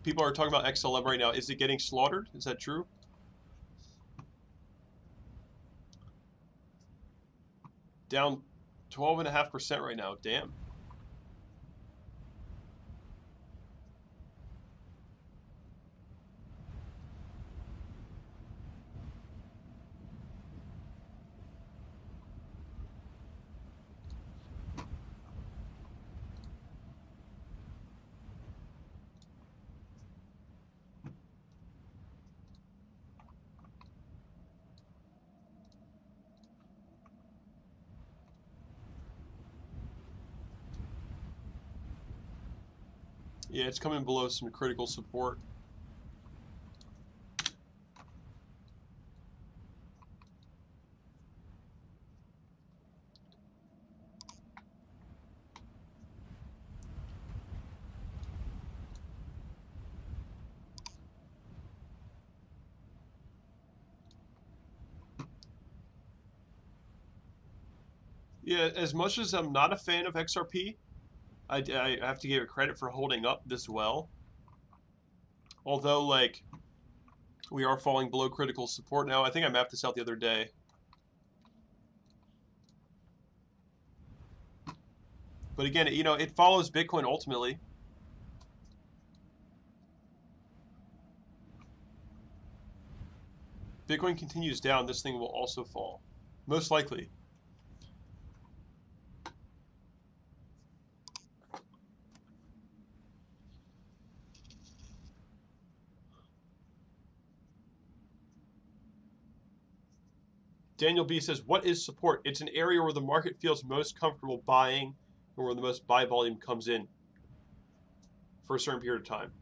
People are talking about XLM right now. Is it getting slaughtered? Is that true? Down 12.5% right now. Damn. Yeah, it's coming below some critical support. Yeah, as much as I'm not a fan of XRP, I have to give it credit for holding up this well. Although, like, we are falling below critical support now. I think I mapped this out the other day. But again, you know, it follows Bitcoin ultimately. Bitcoin continues down, this thing will also fall. Most likely. Daniel B says, what is support? It's an area where the market feels most comfortable buying and where the most buy volume comes in for a certain period of time.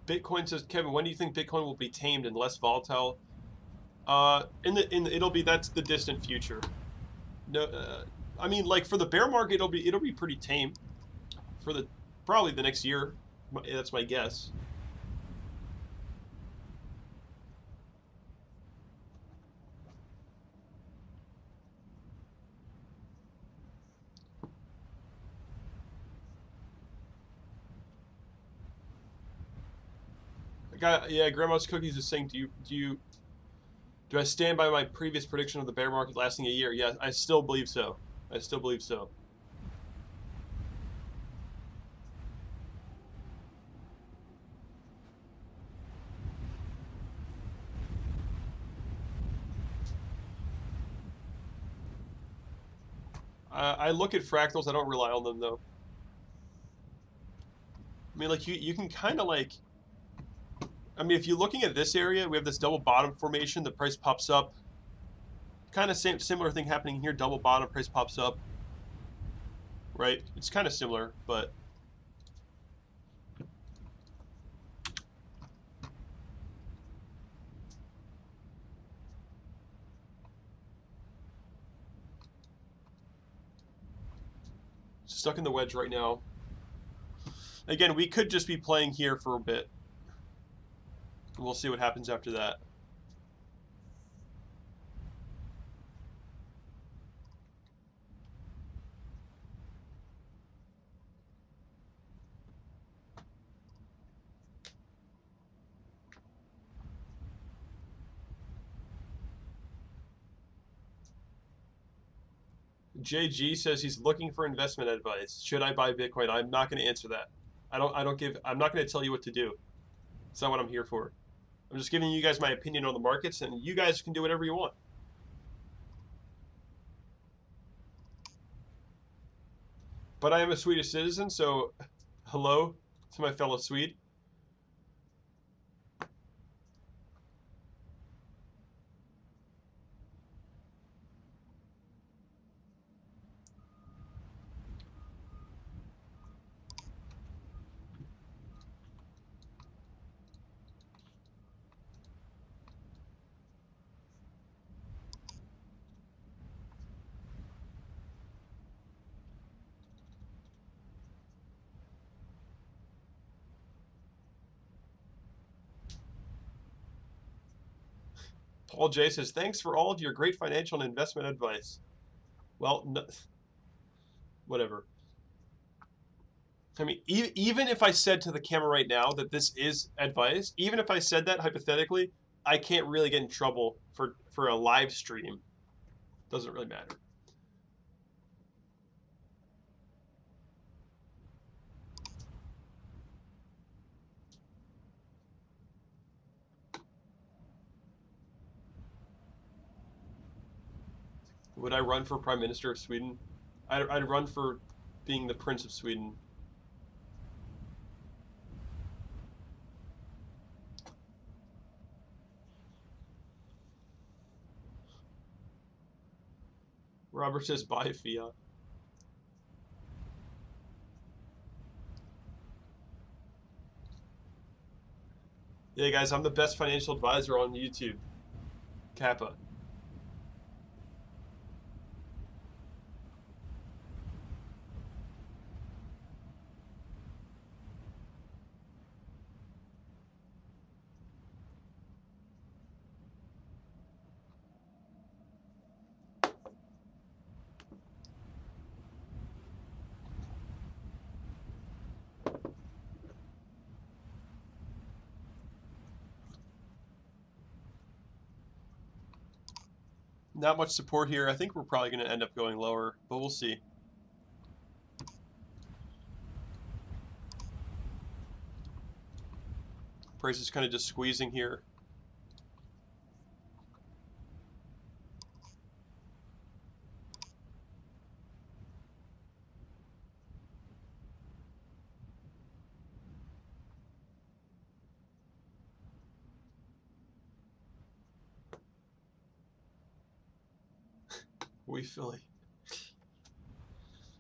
Bitcoin says, Kevin, when do you think Bitcoin will be tamed and less volatile? That's the distant future. No, I mean, like for the bear market, it'll be pretty tame for probably the next year. That's my guess. Yeah, Grandma's Cookies is saying, do I stand by my previous prediction of the bear market lasting a year? Yeah, I still believe so. I still believe so. I look at fractals. I don't rely on them though. I mean, like you can kind of like. I mean, if you're looking at this area, we have this double bottom formation. The price pops up. Kind of similar thing happening here. Double bottom, price pops up. Right? It's kind of similar, but. Stuck in the wedge right now. Again, we could just be playing here for a bit. We'll see what happens after that. JG says he's looking for investment advice. Should I buy Bitcoin? I'm not going to answer that. I'm not going to tell you what to do. It's not what I'm here for. I'm just giving you guys my opinion on the markets, and you guys can do whatever you want. But I am a Swedish citizen, so hello to my fellow Swede. Paul J says, thanks for all of your great financial and investment advice. Well, no, whatever. I mean, even if I said to the camera right now that this is advice, even if I said that hypothetically, I can't really get in trouble for a live stream. Doesn't really matter. Would I run for Prime Minister of Sweden? I'd run for being the Prince of Sweden. Robert says, buy fiat. Yeah, guys, I'm the best financial advisor on YouTube. Kappa. Not much support here. I think we're probably going to end up going lower, but we'll see. Price is kind of just squeezing here. We Philly.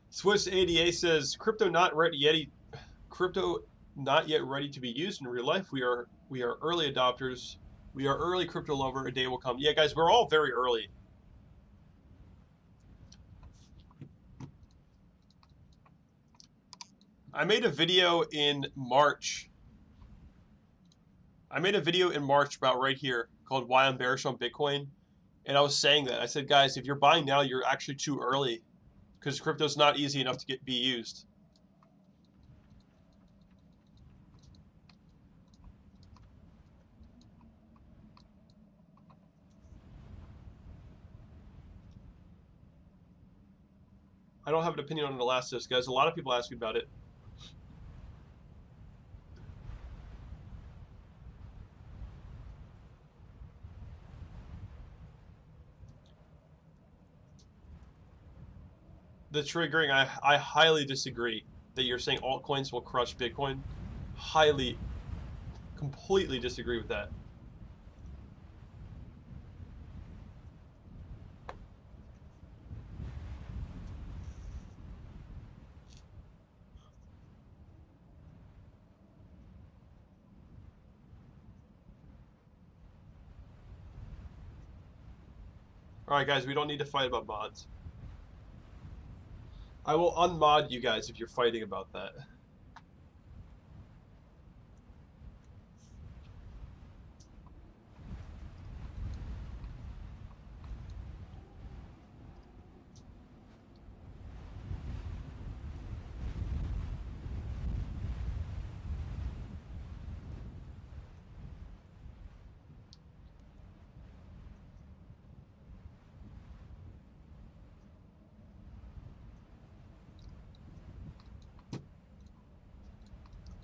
Swiss ADA says crypto not yet ready to be used in real life. We are early adopters. We are early crypto lover. A day will come. Yeah, guys, we're all very early. I made a video in March. About right here called Why I'm Bearish on Bitcoin. And I was saying that. I said, guys, if you're buying now, you're actually too early because crypto's not easy enough to be used. I don't have an opinion on Elastos, guys. A lot of people ask me about it. The triggering, I highly disagree that you're saying altcoins will crush Bitcoin. Completely disagree with that. Alright, guys, we don't need to fight about mods. I will unmod you guys if you're fighting about that.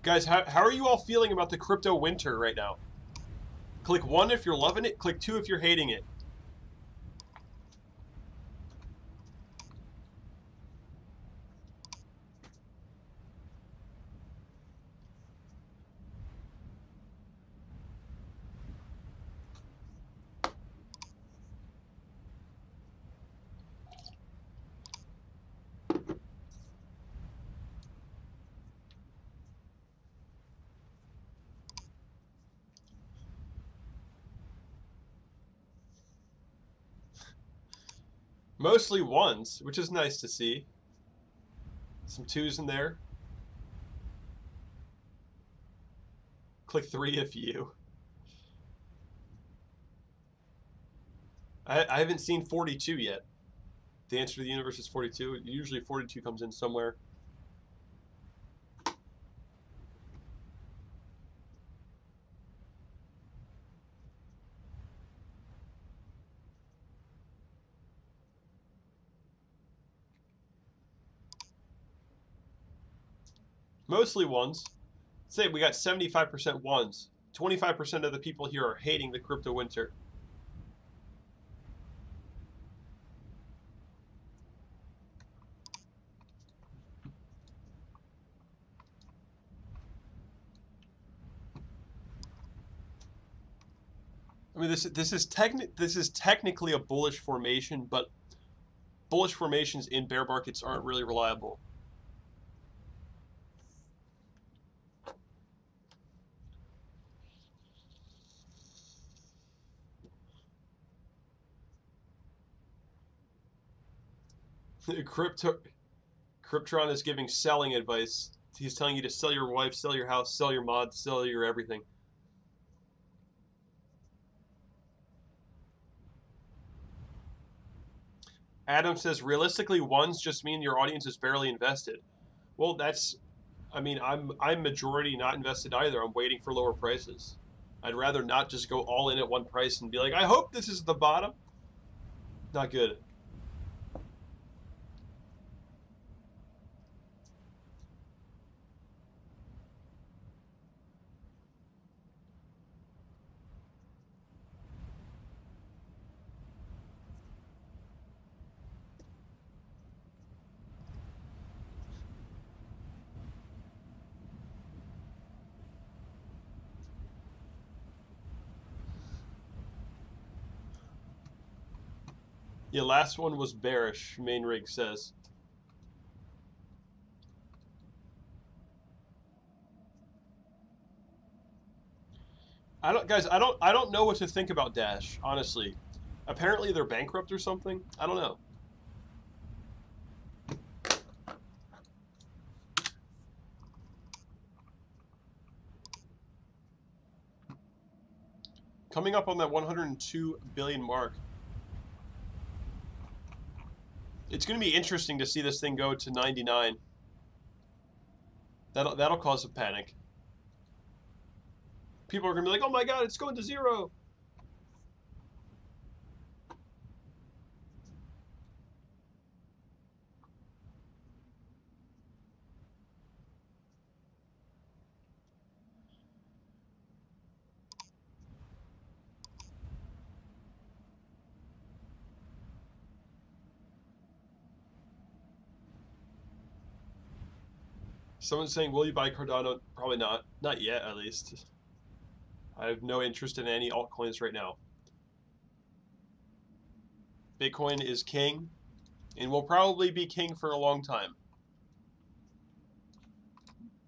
Guys, how are you all feeling about the crypto winter right now? Click 1 if you're loving it. Click 2 if you're hating it. Mostly 1s, which is nice to see. Some 2s in there. Click 3 if you. I haven't seen 42 yet. The answer to the universe is 42. Usually 42 comes in somewhere. Mostly ones. Say we got 75% ones. 25% of the people here are hating the crypto winter. I mean, this is technically a bullish formation, but bullish formations in bear markets aren't really reliable. Cryptron is giving selling advice. He's telling you to sell your wife, sell your house, sell your mods, sell your everything. Adam says, realistically, ones just mean your audience is barely invested. Well, that's, I mean, I'm majority not invested either. I'm waiting for lower prices. I'd rather not just go all in at one price and be like, I hope this is the bottom. Not good. Yeah, last one was bearish, Main Rig says. I don't know what to think about Dash, honestly. Apparently they're bankrupt or something. I don't know. Coming up on that 102 billion mark. It's going to be interesting to see this thing go to 99. That'll cause some panic. People are going to be like, "Oh my god, it's going to 0." Someone's saying, will you buy Cardano? Probably not. Not yet, at least. I have no interest in any altcoins right now. Bitcoin is king, and will probably be king for a long time.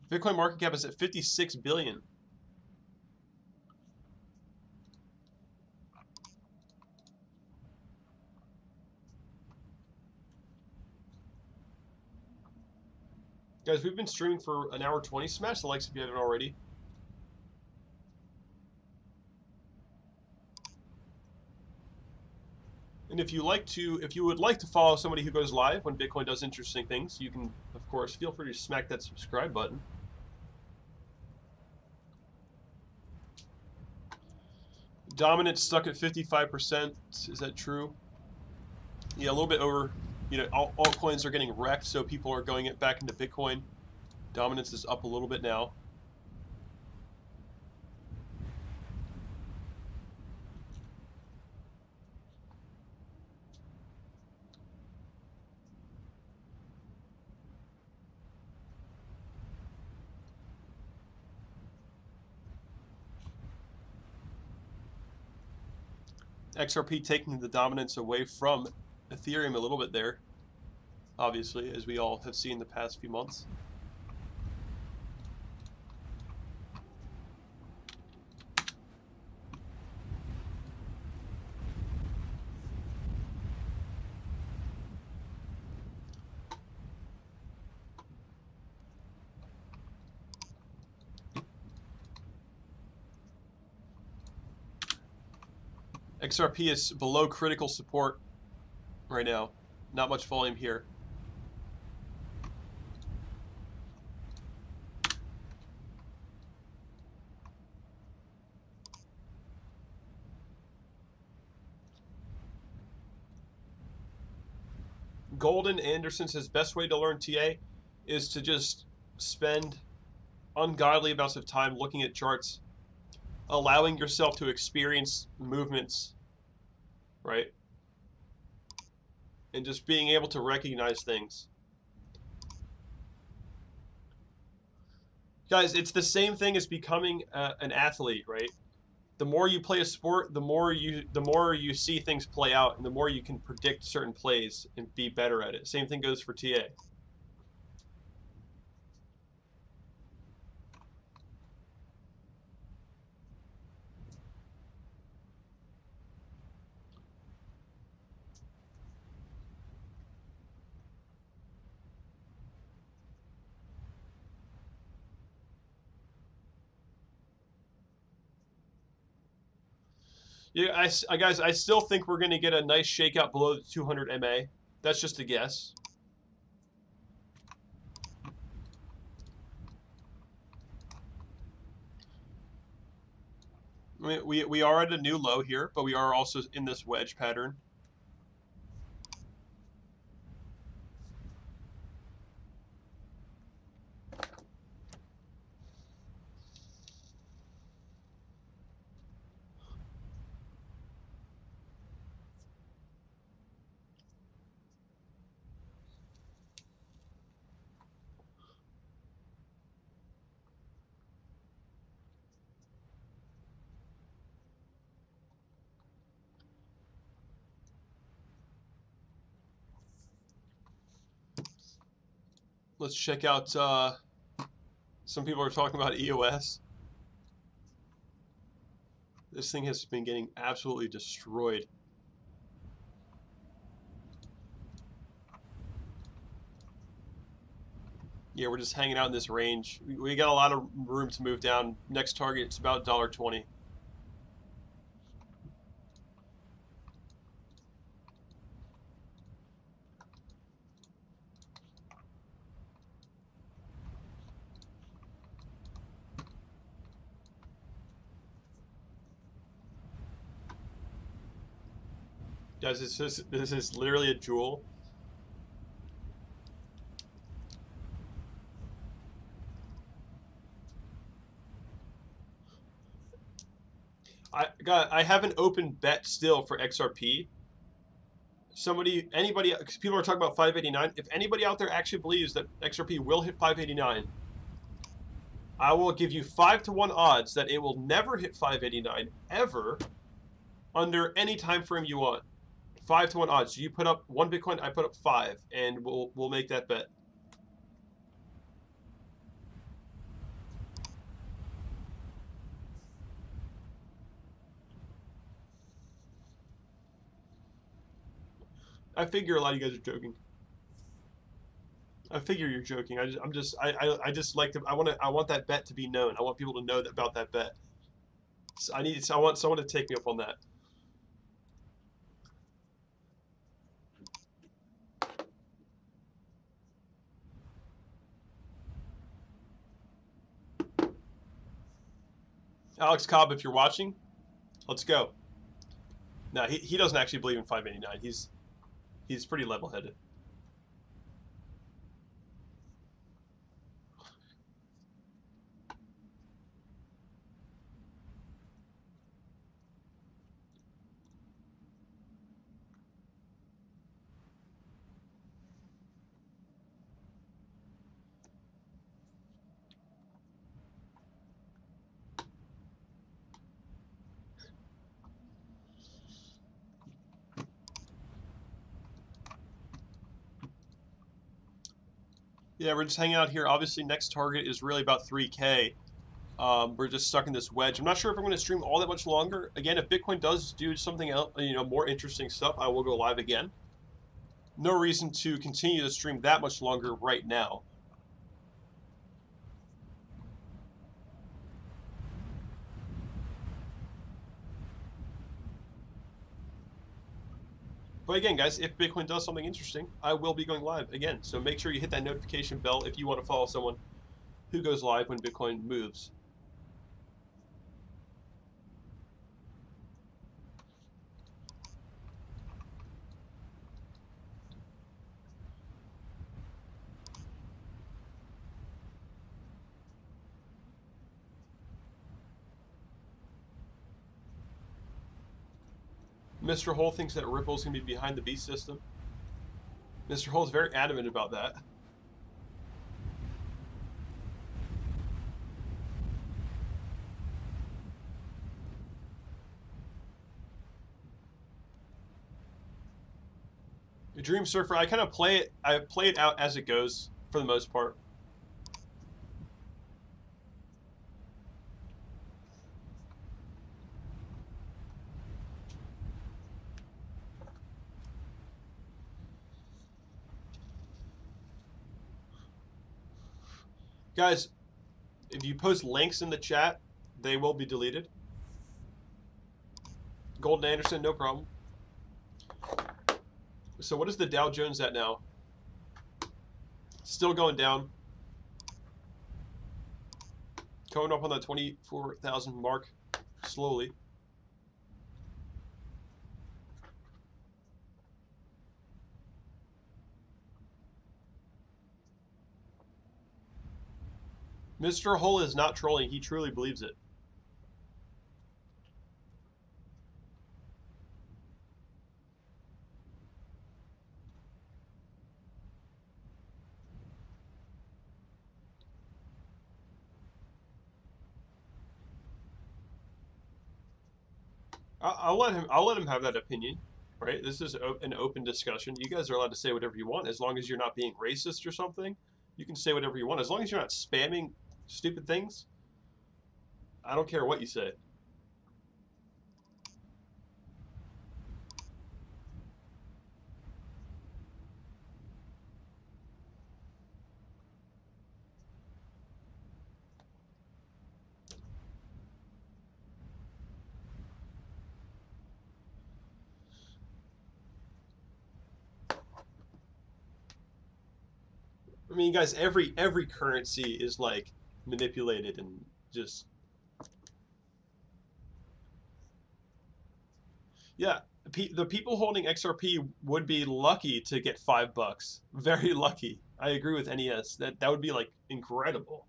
Bitcoin market cap is at 56 billion. Guys, we've been streaming for an hour 20. Smash the likes if you haven't already. And if you would like to follow somebody who goes live when Bitcoin does interesting things, you can, of course, feel free to smack that subscribe button. Dominance stuck at 55%. Is that true? Yeah, a little bit over. You know, altcoins are getting wrecked, so people are going back into Bitcoin. Dominance is up a little bit now. XRP taking the dominance away from Ethereum a little bit there, obviously, as we all have seen the past few months. XRP is below critical support right now. Not much volume here. Golden Anderson says best way to learn TA is to just spend ungodly amounts of time looking at charts, allowing yourself to experience movements, right? And just being able to recognize things. Guys, it's the same thing as becoming an athlete, right? The more you play a sport, the more you see things play out, and the more you can predict certain plays and be better at it. Same thing goes for TA. Yeah, guys, I still think we're going to get a nice shakeout below the 200 MA. That's just a guess. I mean, we are at a new low here, but we are also in this wedge pattern. Let's check out, some people are talking about EOS. This thing has been getting absolutely destroyed. Yeah, we're just hanging out in this range. We got a lot of room to move down. Next target, it's about $1.20. Guys, this is literally a jewel. I have an open bet still for XRP. Anybody, because people are talking about 589. If anybody out there actually believes that XRP will hit 589, I will give you 5-to-1 odds that it will never hit 589 ever under any time frame you want. 5-to-1 odds. So you put up 1 Bitcoin, I put up 5, and we'll make that bet. I figure a lot of you guys are joking. I figure you're joking. I just like to. I want that bet to be known. I want people to know about that bet. So I want someone to take me up on that. Alex Cobb, if you're watching, let's go. No, he doesn't actually believe in 589. He's pretty level-headed. Yeah, we're just hanging out here. Obviously, next target is really about 3K. We're just stuck in this wedge. I'm not sure if I'm going to stream all that much longer. Again, if Bitcoin does do something else, more interesting stuff, I will go live again. No reason to continue to stream that much longer right now. But again, guys, if Bitcoin does something interesting, I will be going live again. So make sure you hit that notification bell if you want to follow someone who goes live when Bitcoin moves. Mr. Hole thinks that Ripple's going to be behind the beast system. Mr. Hole's very adamant about that. The Dream Surfer, I kind of play it out as it goes for the most part. Guys, if you post links in the chat, they will be deleted. Golden Anderson, no problem. So what is the Dow Jones at now? Still going down. Coming up on that 24,000 mark slowly. Mr. Hole is not trolling. He truly believes it. I'll let him have that opinion, right? This is an open discussion. You guys are allowed to say whatever you want as long as you're not being racist or something. You can say whatever you want as long as you're not spamming stupid things. I don't care what you say. I mean, guys, every currency is like manipulated and just yeah. The people holding XRP would be lucky to get $5. Very lucky. I agree with NES. That would be like incredible.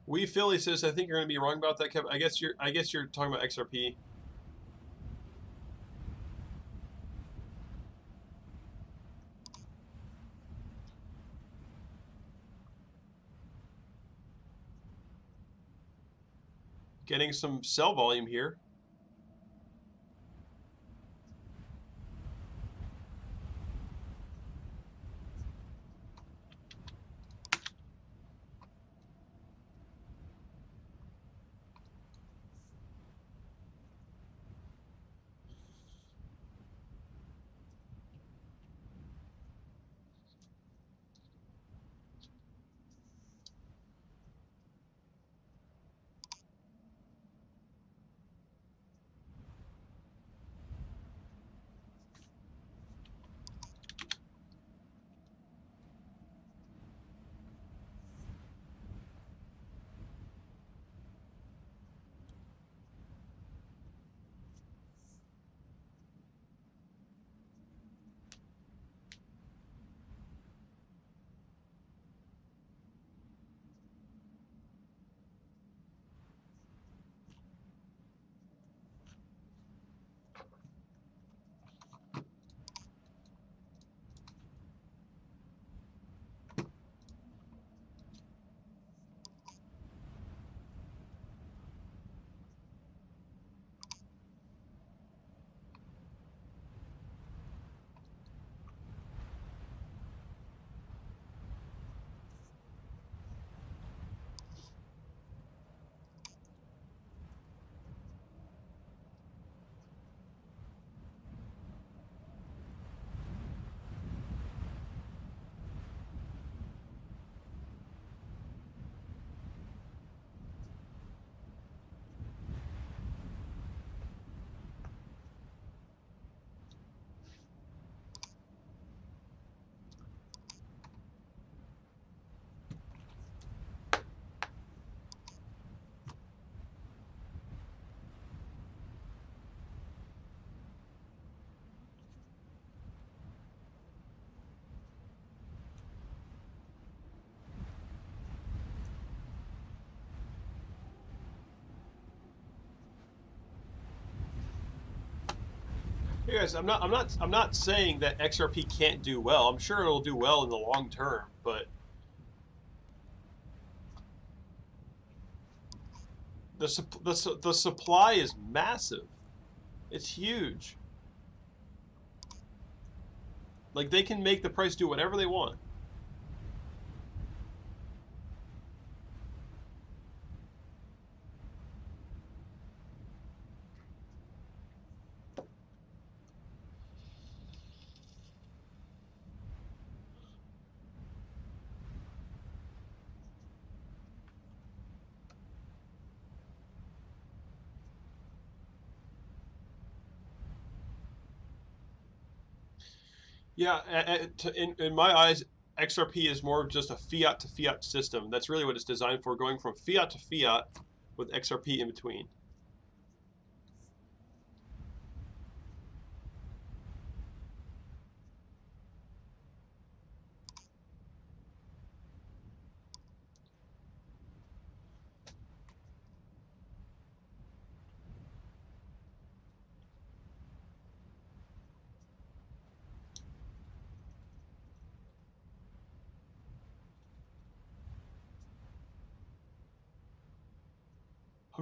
Wee Philly says, "I think you're going to be wrong about that, Kevin. I guess you're talking about XRP." Getting some sell volume here. guys, I'm not saying that XRP can't do well. I'm sure it'll do well in the long term, but the supply is massive. It's huge. Like, they can make the price do whatever they want. Yeah, in my eyes, XRP is more of just a fiat to fiat system. That's really what it's designed for, going from fiat to fiat with XRP in between.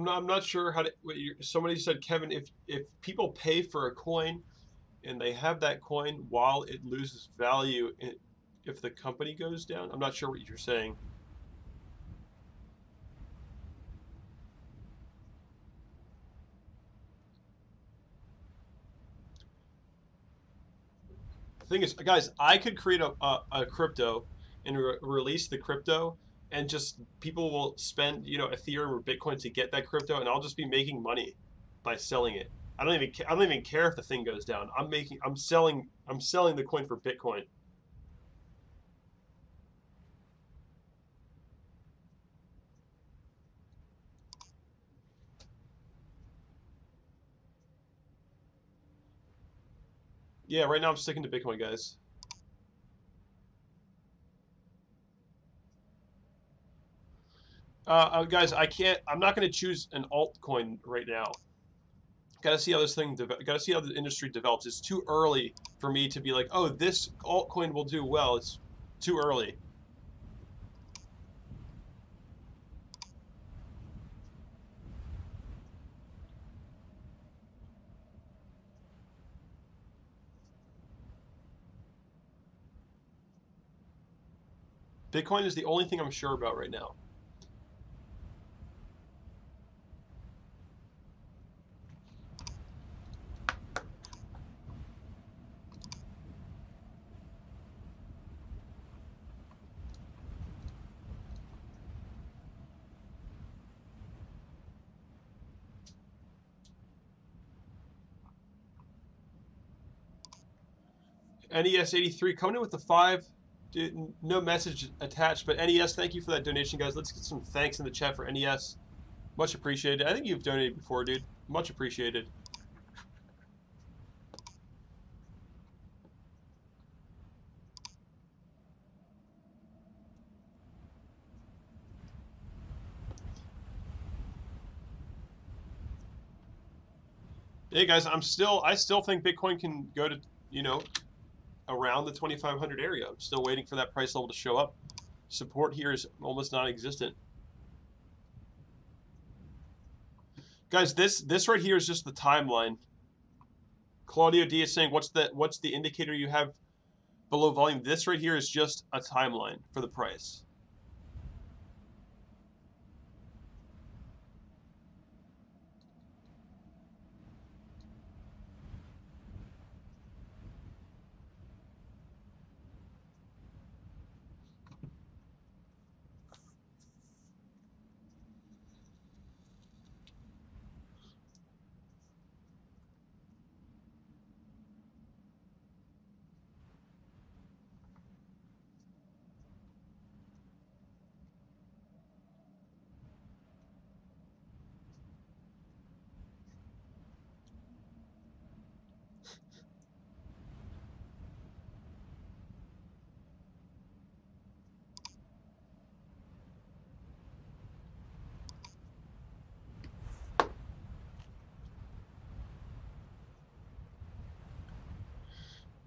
I'm not sure how to. Somebody said, Kevin, if people pay for a coin and they have that coin while it loses value, if the company goes down, I'm not sure what you're saying. The thing is, guys, I could create a crypto and release the crypto, and just people will spend, Ethereum or Bitcoin to get that crypto, and I'll just be making money by selling it. I don't even care if the thing goes down. I'm selling the coin for Bitcoin. Yeah, right now I'm sticking to Bitcoin, guys. Guys, I'm not going to choose an altcoin right now. Got to see how got to see how the industry develops. It's too early for me to be like, oh, this altcoin will do well. It's too early. Bitcoin is the only thing I'm sure about right now. NES83 coming in with the 5. Dude, no message attached, but NES, thank you for that donation, guys. Let's get some thanks in the chat for NES. Much appreciated. I think you've donated before, dude. Much appreciated. Hey guys, I still think Bitcoin can go to, around the 2,500 area. I'm still waiting for that price level to show up. Support here is almost non-existent. Guys, this right here is just the timeline. Claudio D is saying, what's the indicator you have below volume? This right here is just a timeline for the price.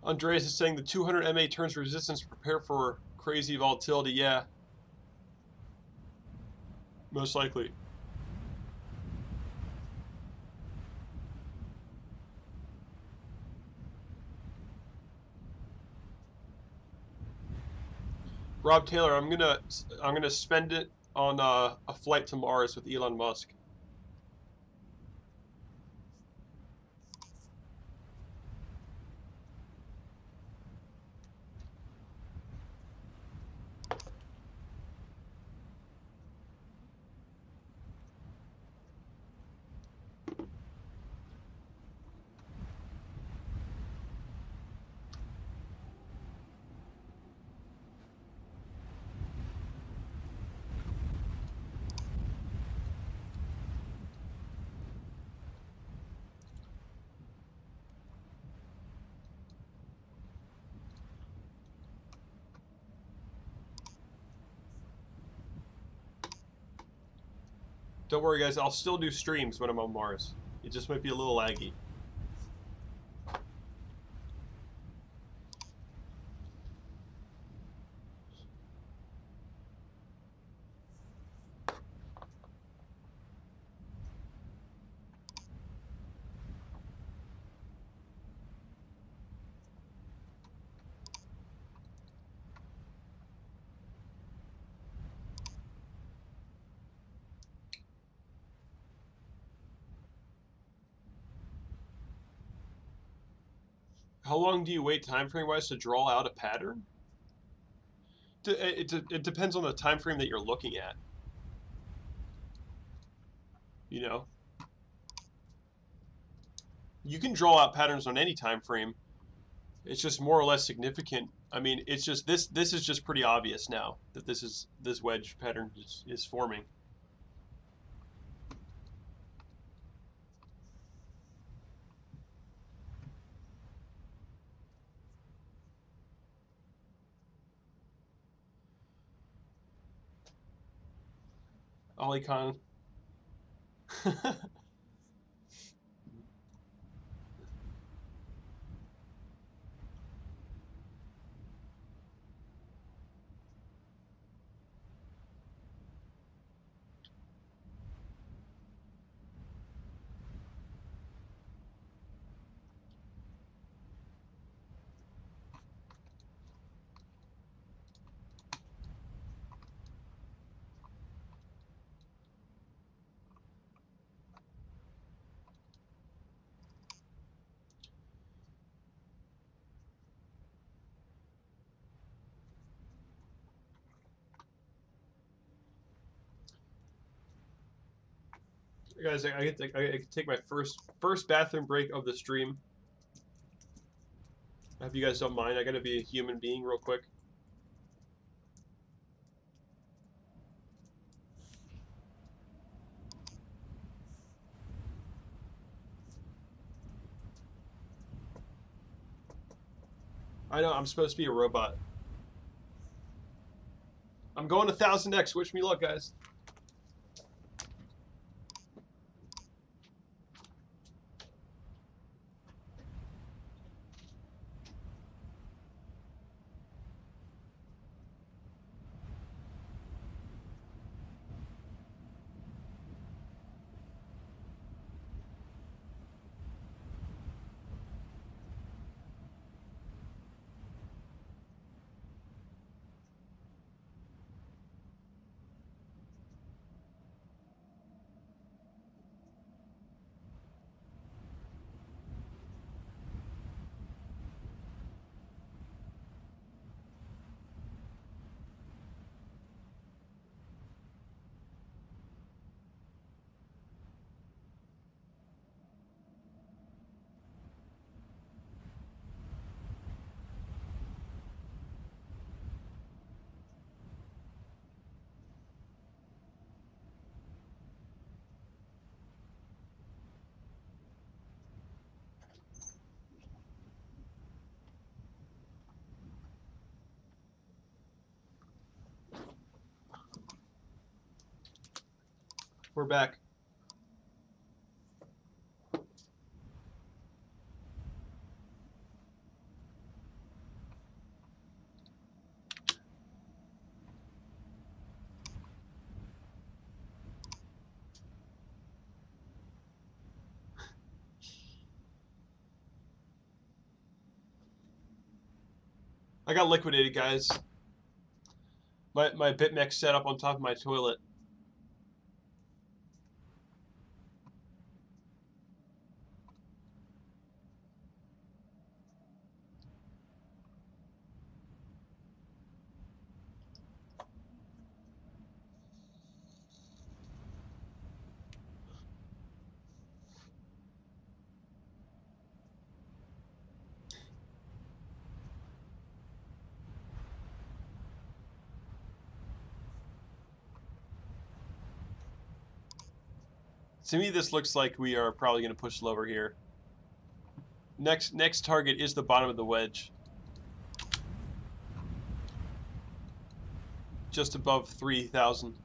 Andreas is saying the 200 MA turns resistance. Prepare for crazy volatility. Yeah. Most likely. Rob Taylor, I'm gonna spend it on a flight to Mars with Elon Musk. Don't worry, guys. I'll still do streams when I'm on Mars. It just might be a little laggy. How long do you wait time frame wise to draw out a pattern? It depends on the time frame that you're looking at. You know, you can draw out patterns on any time frame. It's just more or less significant. I mean, it's just this is just pretty obvious now that this wedge pattern is forming. Ali Khan. Guys, I can take my first bathroom break of the stream. I hope you guys don't mind. I gotta be a human being real quick. I know, I'm supposed to be a robot. I'm going to 1000X. Wish me luck, guys. We're back. I got liquidated, guys. My BitMEX set up on top of my toilet. To me, this looks like we are probably going to push lower here. Next target is the bottom of the wedge. Just above 3,000.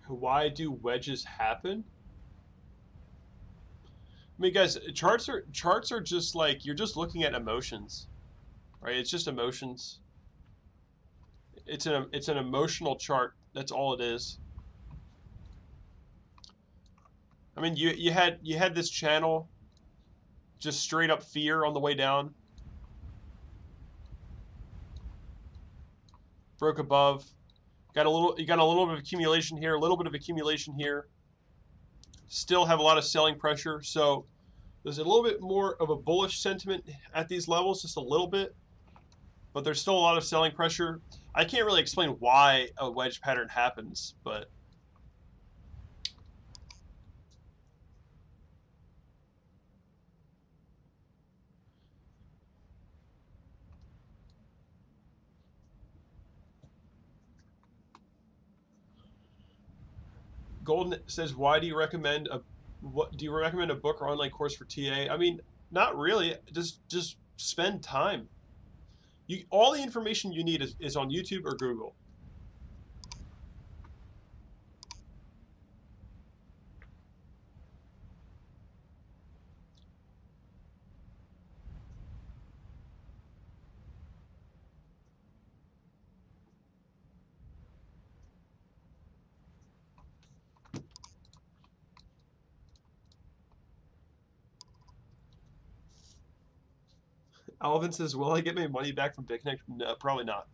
Why do wedges happen? I mean, guys, charts are just like you're just looking at emotions, right? It's just emotions. It's an emotional chart. That's all it is. I mean, you had this channel, just straight up fear on the way down. Broke above. You got a little bit of accumulation here, a little bit of accumulation here. Still have a lot of selling pressure, so there's a little bit more of a bullish sentiment at these levels, just a little bit, but there's still a lot of selling pressure. I can't really explain why a wedge pattern happens, but Golden says, "Why do you recommend a book or online course for TA?" I mean, not really. Just spend time. All the information you need is on YouTube or Google. Alvin says, "Will I get my money back from BitConnect?" No, probably not.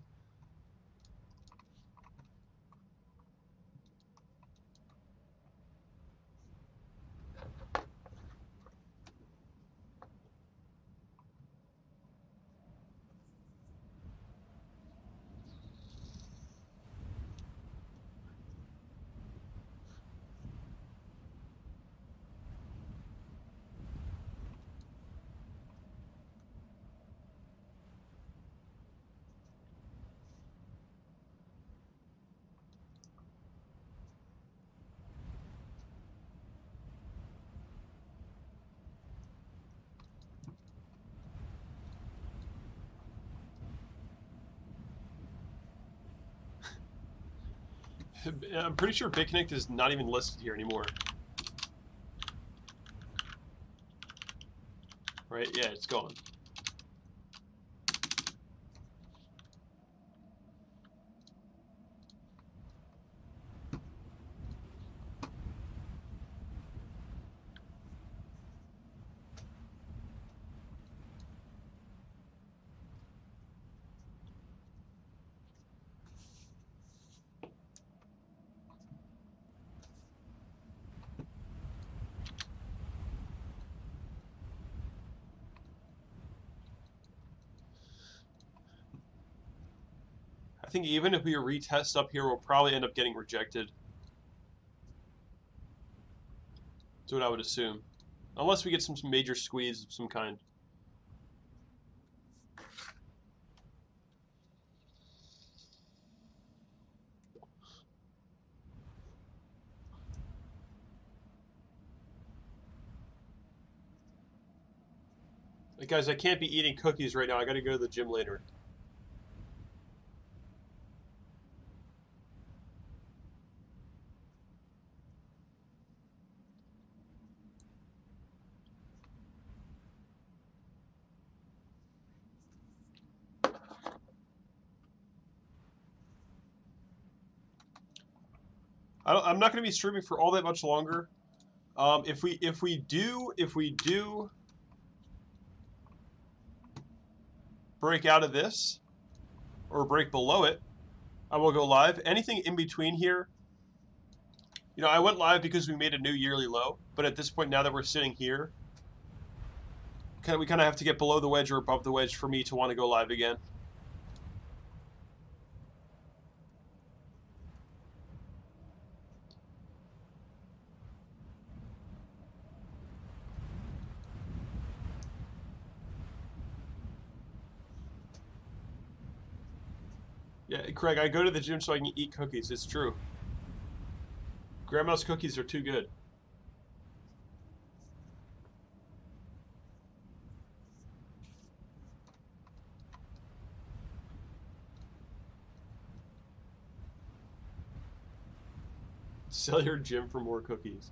I'm pretty sure BitConnect is not even listed here anymore. Right? Yeah, it's gone. think even if we retest up here, we'll probably end up getting rejected. That's what I would assume. Unless we get some major squeeze of some kind. Like, guys, I can't be eating cookies right now. I gotta go to the gym later. I'm not going to be streaming for all that much longer. If we do break out of this or break below it, I will go live. Anything in between here, you know, I went live because we made a new yearly low. But at this point, now that we're sitting here, we kind of have to get below the wedge or above the wedge for me to want to go live again. Yeah, Craig, I go to the gym so I can eat cookies. It's true. Grandma's cookies are too good. Sell your gym for more cookies.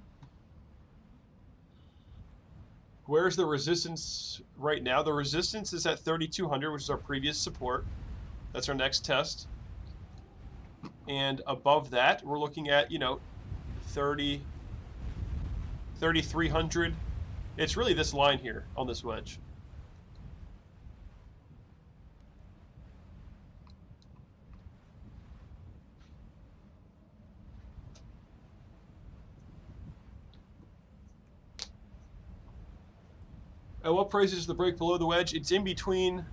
Where's the resistance right now? The resistance is at 3,200, which is our previous support. That's our next test. And above that, we're looking at, you know, 3,300. It's really this line here on this wedge. At what price is the break below the wedge? It's in between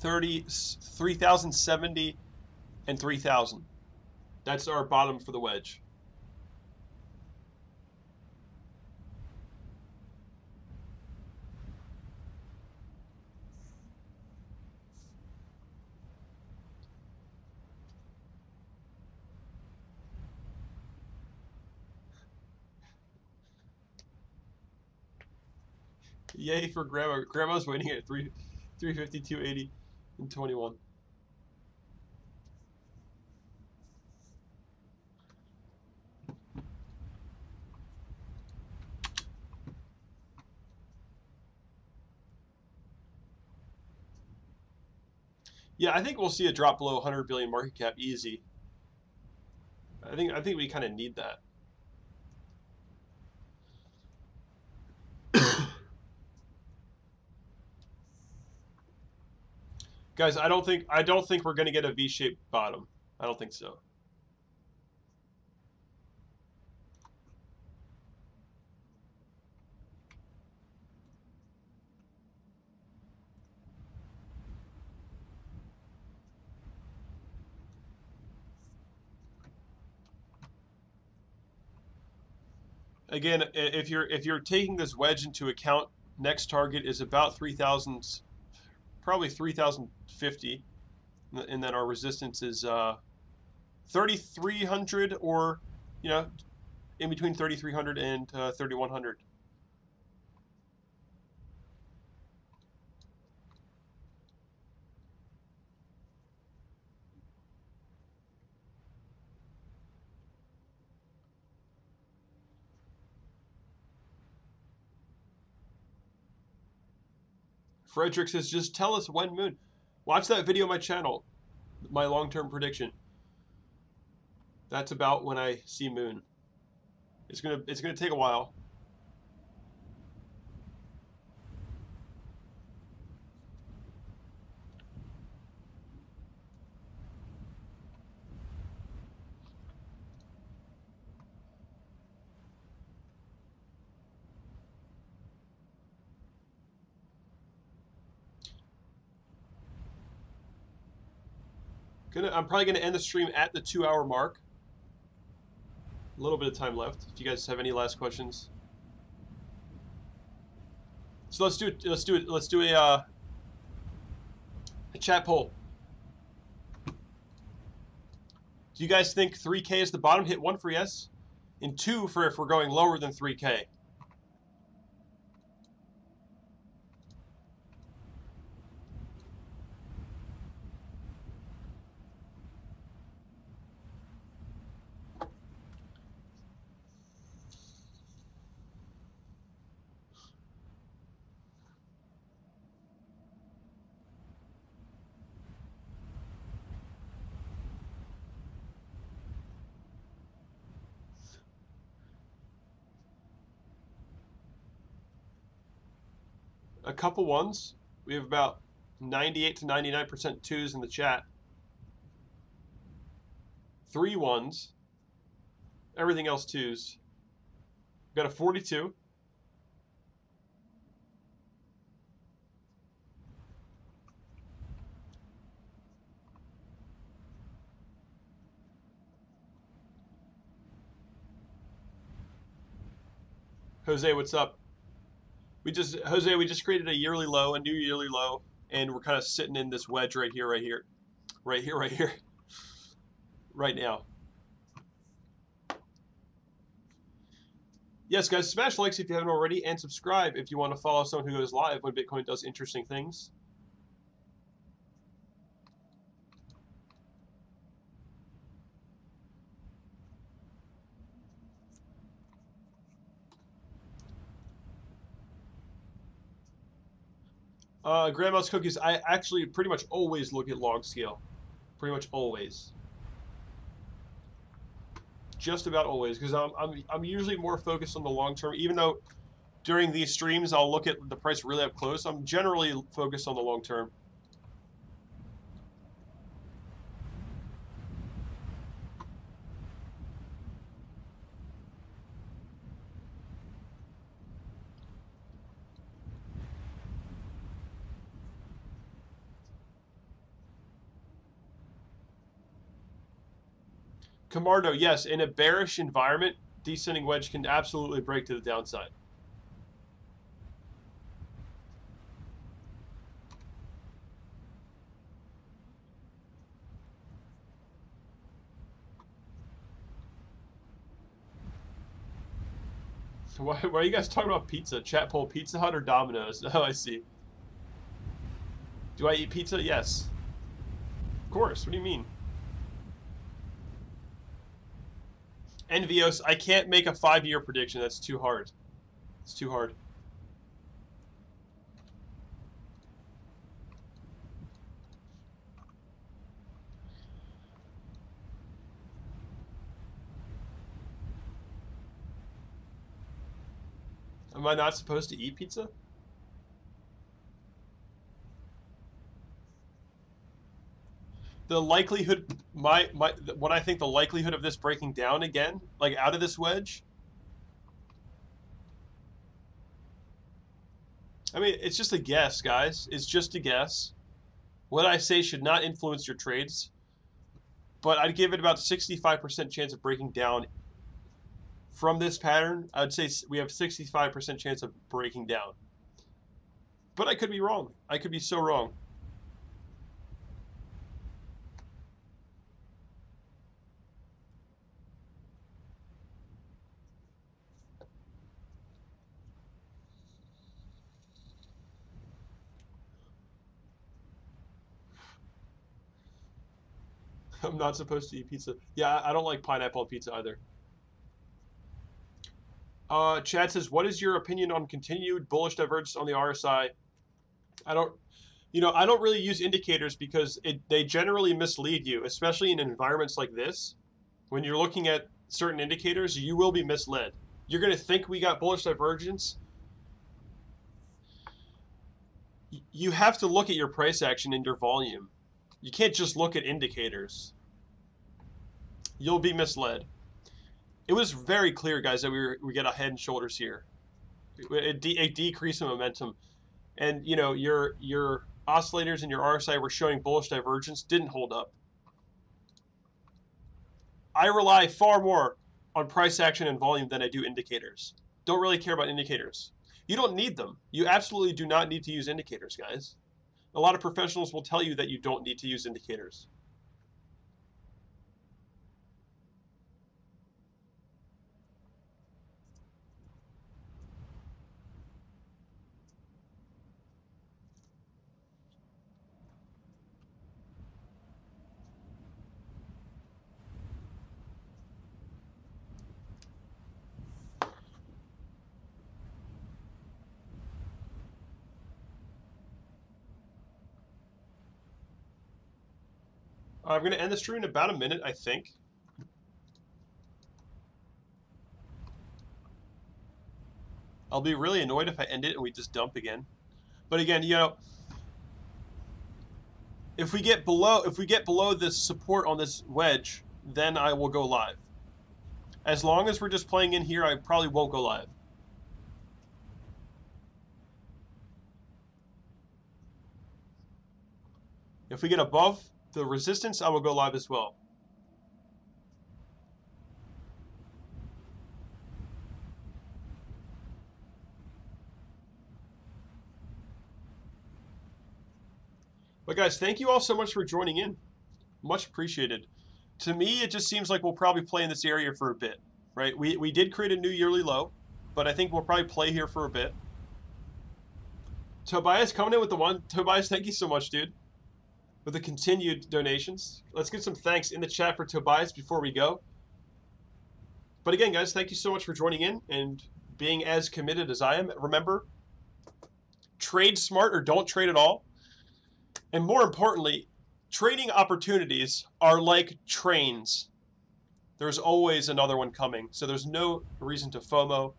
3,070 and 3,000. That's our bottom for the wedge. Yay for Grandma. Grandma's waiting at 350, 280, and 21. Yeah, I think we'll see a drop below 100 billion market cap easy. I think we kind of need that. Guys, I don't think we're going to get a V-shaped bottom. I don't think so. Again, if you're taking this wedge into account, next target is about 3,000, probably 3,050, and then our resistance is 3,300, or, you know, in between 3,300 and 3,100. Frederick says, just tell us when moon. Watch that video on my channel, my long-term prediction. That's about when I see moon. It's gonna take a while. I'm probably gonna end the stream at the 2-hour mark. A little bit of time left. If you guys have any last questions, so let's do it. Let's do a chat poll. Do you guys think 3K is the bottom? Hit 1 for yes, and 2 for if we're going lower than 3K. A couple ones. We have about 98 to 99% 2s in the chat. 3 1s. Everything else 2s. We've got a 42. Jose, what's up? Jose, we just created a yearly low, a new yearly low, and we're kind of sitting in this wedge right here, right now. Yes, guys, smash likes if you haven't already, and subscribe if you want to follow someone who goes live when Bitcoin does interesting things. Grandma's Cookies, I actually pretty much always look at log scale. Pretty much always. Just about always, because I'm usually more focused on the long term. Even though during these streams I'll look at the price really up close, I'm generally focused on the long term. Camardo, yes, in a bearish environment, descending wedge can absolutely break to the downside. Why are you guys talking about pizza? Chat poll, Pizza Hut or Domino's? Oh, I see. Do I eat pizza? Yes. Of course. What do you mean? Envios, I can't make a 5-year prediction. That's too hard. It's too hard. Am I not supposed to eat pizza? The likelihood, what I think the likelihood of this breaking down again, like out of this wedge. I mean, it's just a guess, guys. It's just a guess. What I say should not influence your trades, but I'd give it about 65% chance of breaking down from this pattern. I'd say we have 65% chance of breaking down. But I could be wrong. I could be so wrong. I'm not supposed to eat pizza. Yeah, I don't like pineapple on pizza either. Chad says, what is your opinion on continued bullish divergence on the RSI? I don't really use indicators because they generally mislead you, especially in environments like this. When you're looking at certain indicators, you will be misled. You're going to think we got bullish divergence. You have to look at your price action and your volume. You can't just look at indicators. You'll be misled. It was very clear, guys, that we get a head and shoulders here. A decrease in momentum. And, you know, your oscillators and your RSI were showing bullish divergence, didn't hold up. I rely far more on price action and volume than I do indicators. Don't really care about indicators. You don't need them. You absolutely do not need to use indicators, guys. A lot of professionals will tell you that you don't need to use indicators. I'm going to end the stream in about a minute, I think. I'll be really annoyed if I end it and we just dump again. But again, you know, if we get below this support on this wedge, then I will go live. As long as we're just playing in here, I probably won't go live. If we get above the resistance, I will go live as well. But guys, thank you all so much for joining in. Much appreciated. To me, it just seems like we'll probably play in this area for a bit, right? We did create a new yearly low, but I think we'll probably play here for a bit. Tobias coming in with the one. Tobias, thank you so much, dude, with the continued donations. Let's get some thanks in the chat for Tobias before we go. But again, guys, thank you so much for joining in and being as committed as I am. Remember, trade smart or don't trade at all. And more importantly, trading opportunities are like trains. There's always another one coming. So there's no reason to FOMO,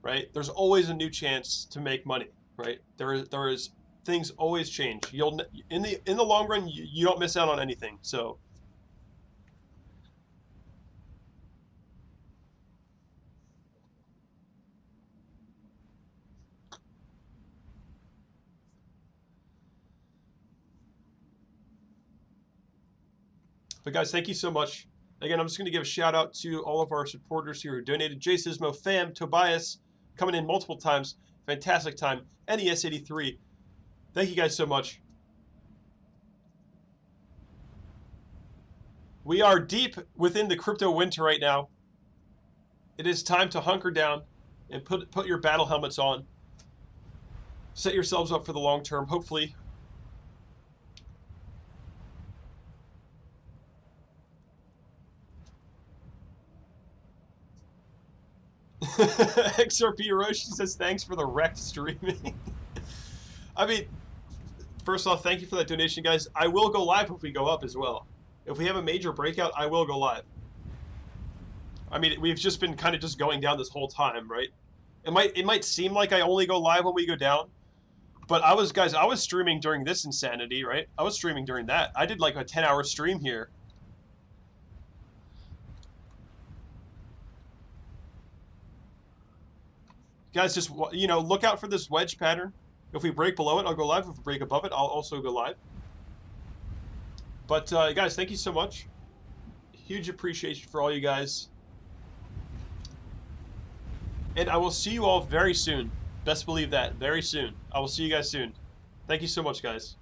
right? There's always a new chance to make money, right? There is things always change. You'll in the long run, you don't miss out on anything. So but guys, thank you so much. Again, I'm just going to give a shout out to all of our supporters here who donated. Jay Sismo, Fam, Tobias, coming in multiple times. Fantastic time. NES83. Thank you guys so much. We are deep within the crypto winter right now. It is time to hunker down and put your battle helmets on. Set yourselves up for the long term, hopefully. XRP Hiroshi says thanks for the wrecked streaming. I mean, first off, thank you for that donation, guys. I will go live if we go up as well. If we have a major breakout, I will go live. I mean, we've just been kind of just going down this whole time, right? It might seem like I only go live when we go down, but I was streaming during this insanity, right? I was streaming during that. I did like a 10-hour stream here. Guys, just, you know, look out for this wedge pattern. If we break below it, I'll go live. If we break above it, I'll also go live. But, guys, thank you so much. Huge appreciation for all you guys. And I will see you all very soon. Best believe that. Very soon. I will see you guys soon. Thank you so much, guys.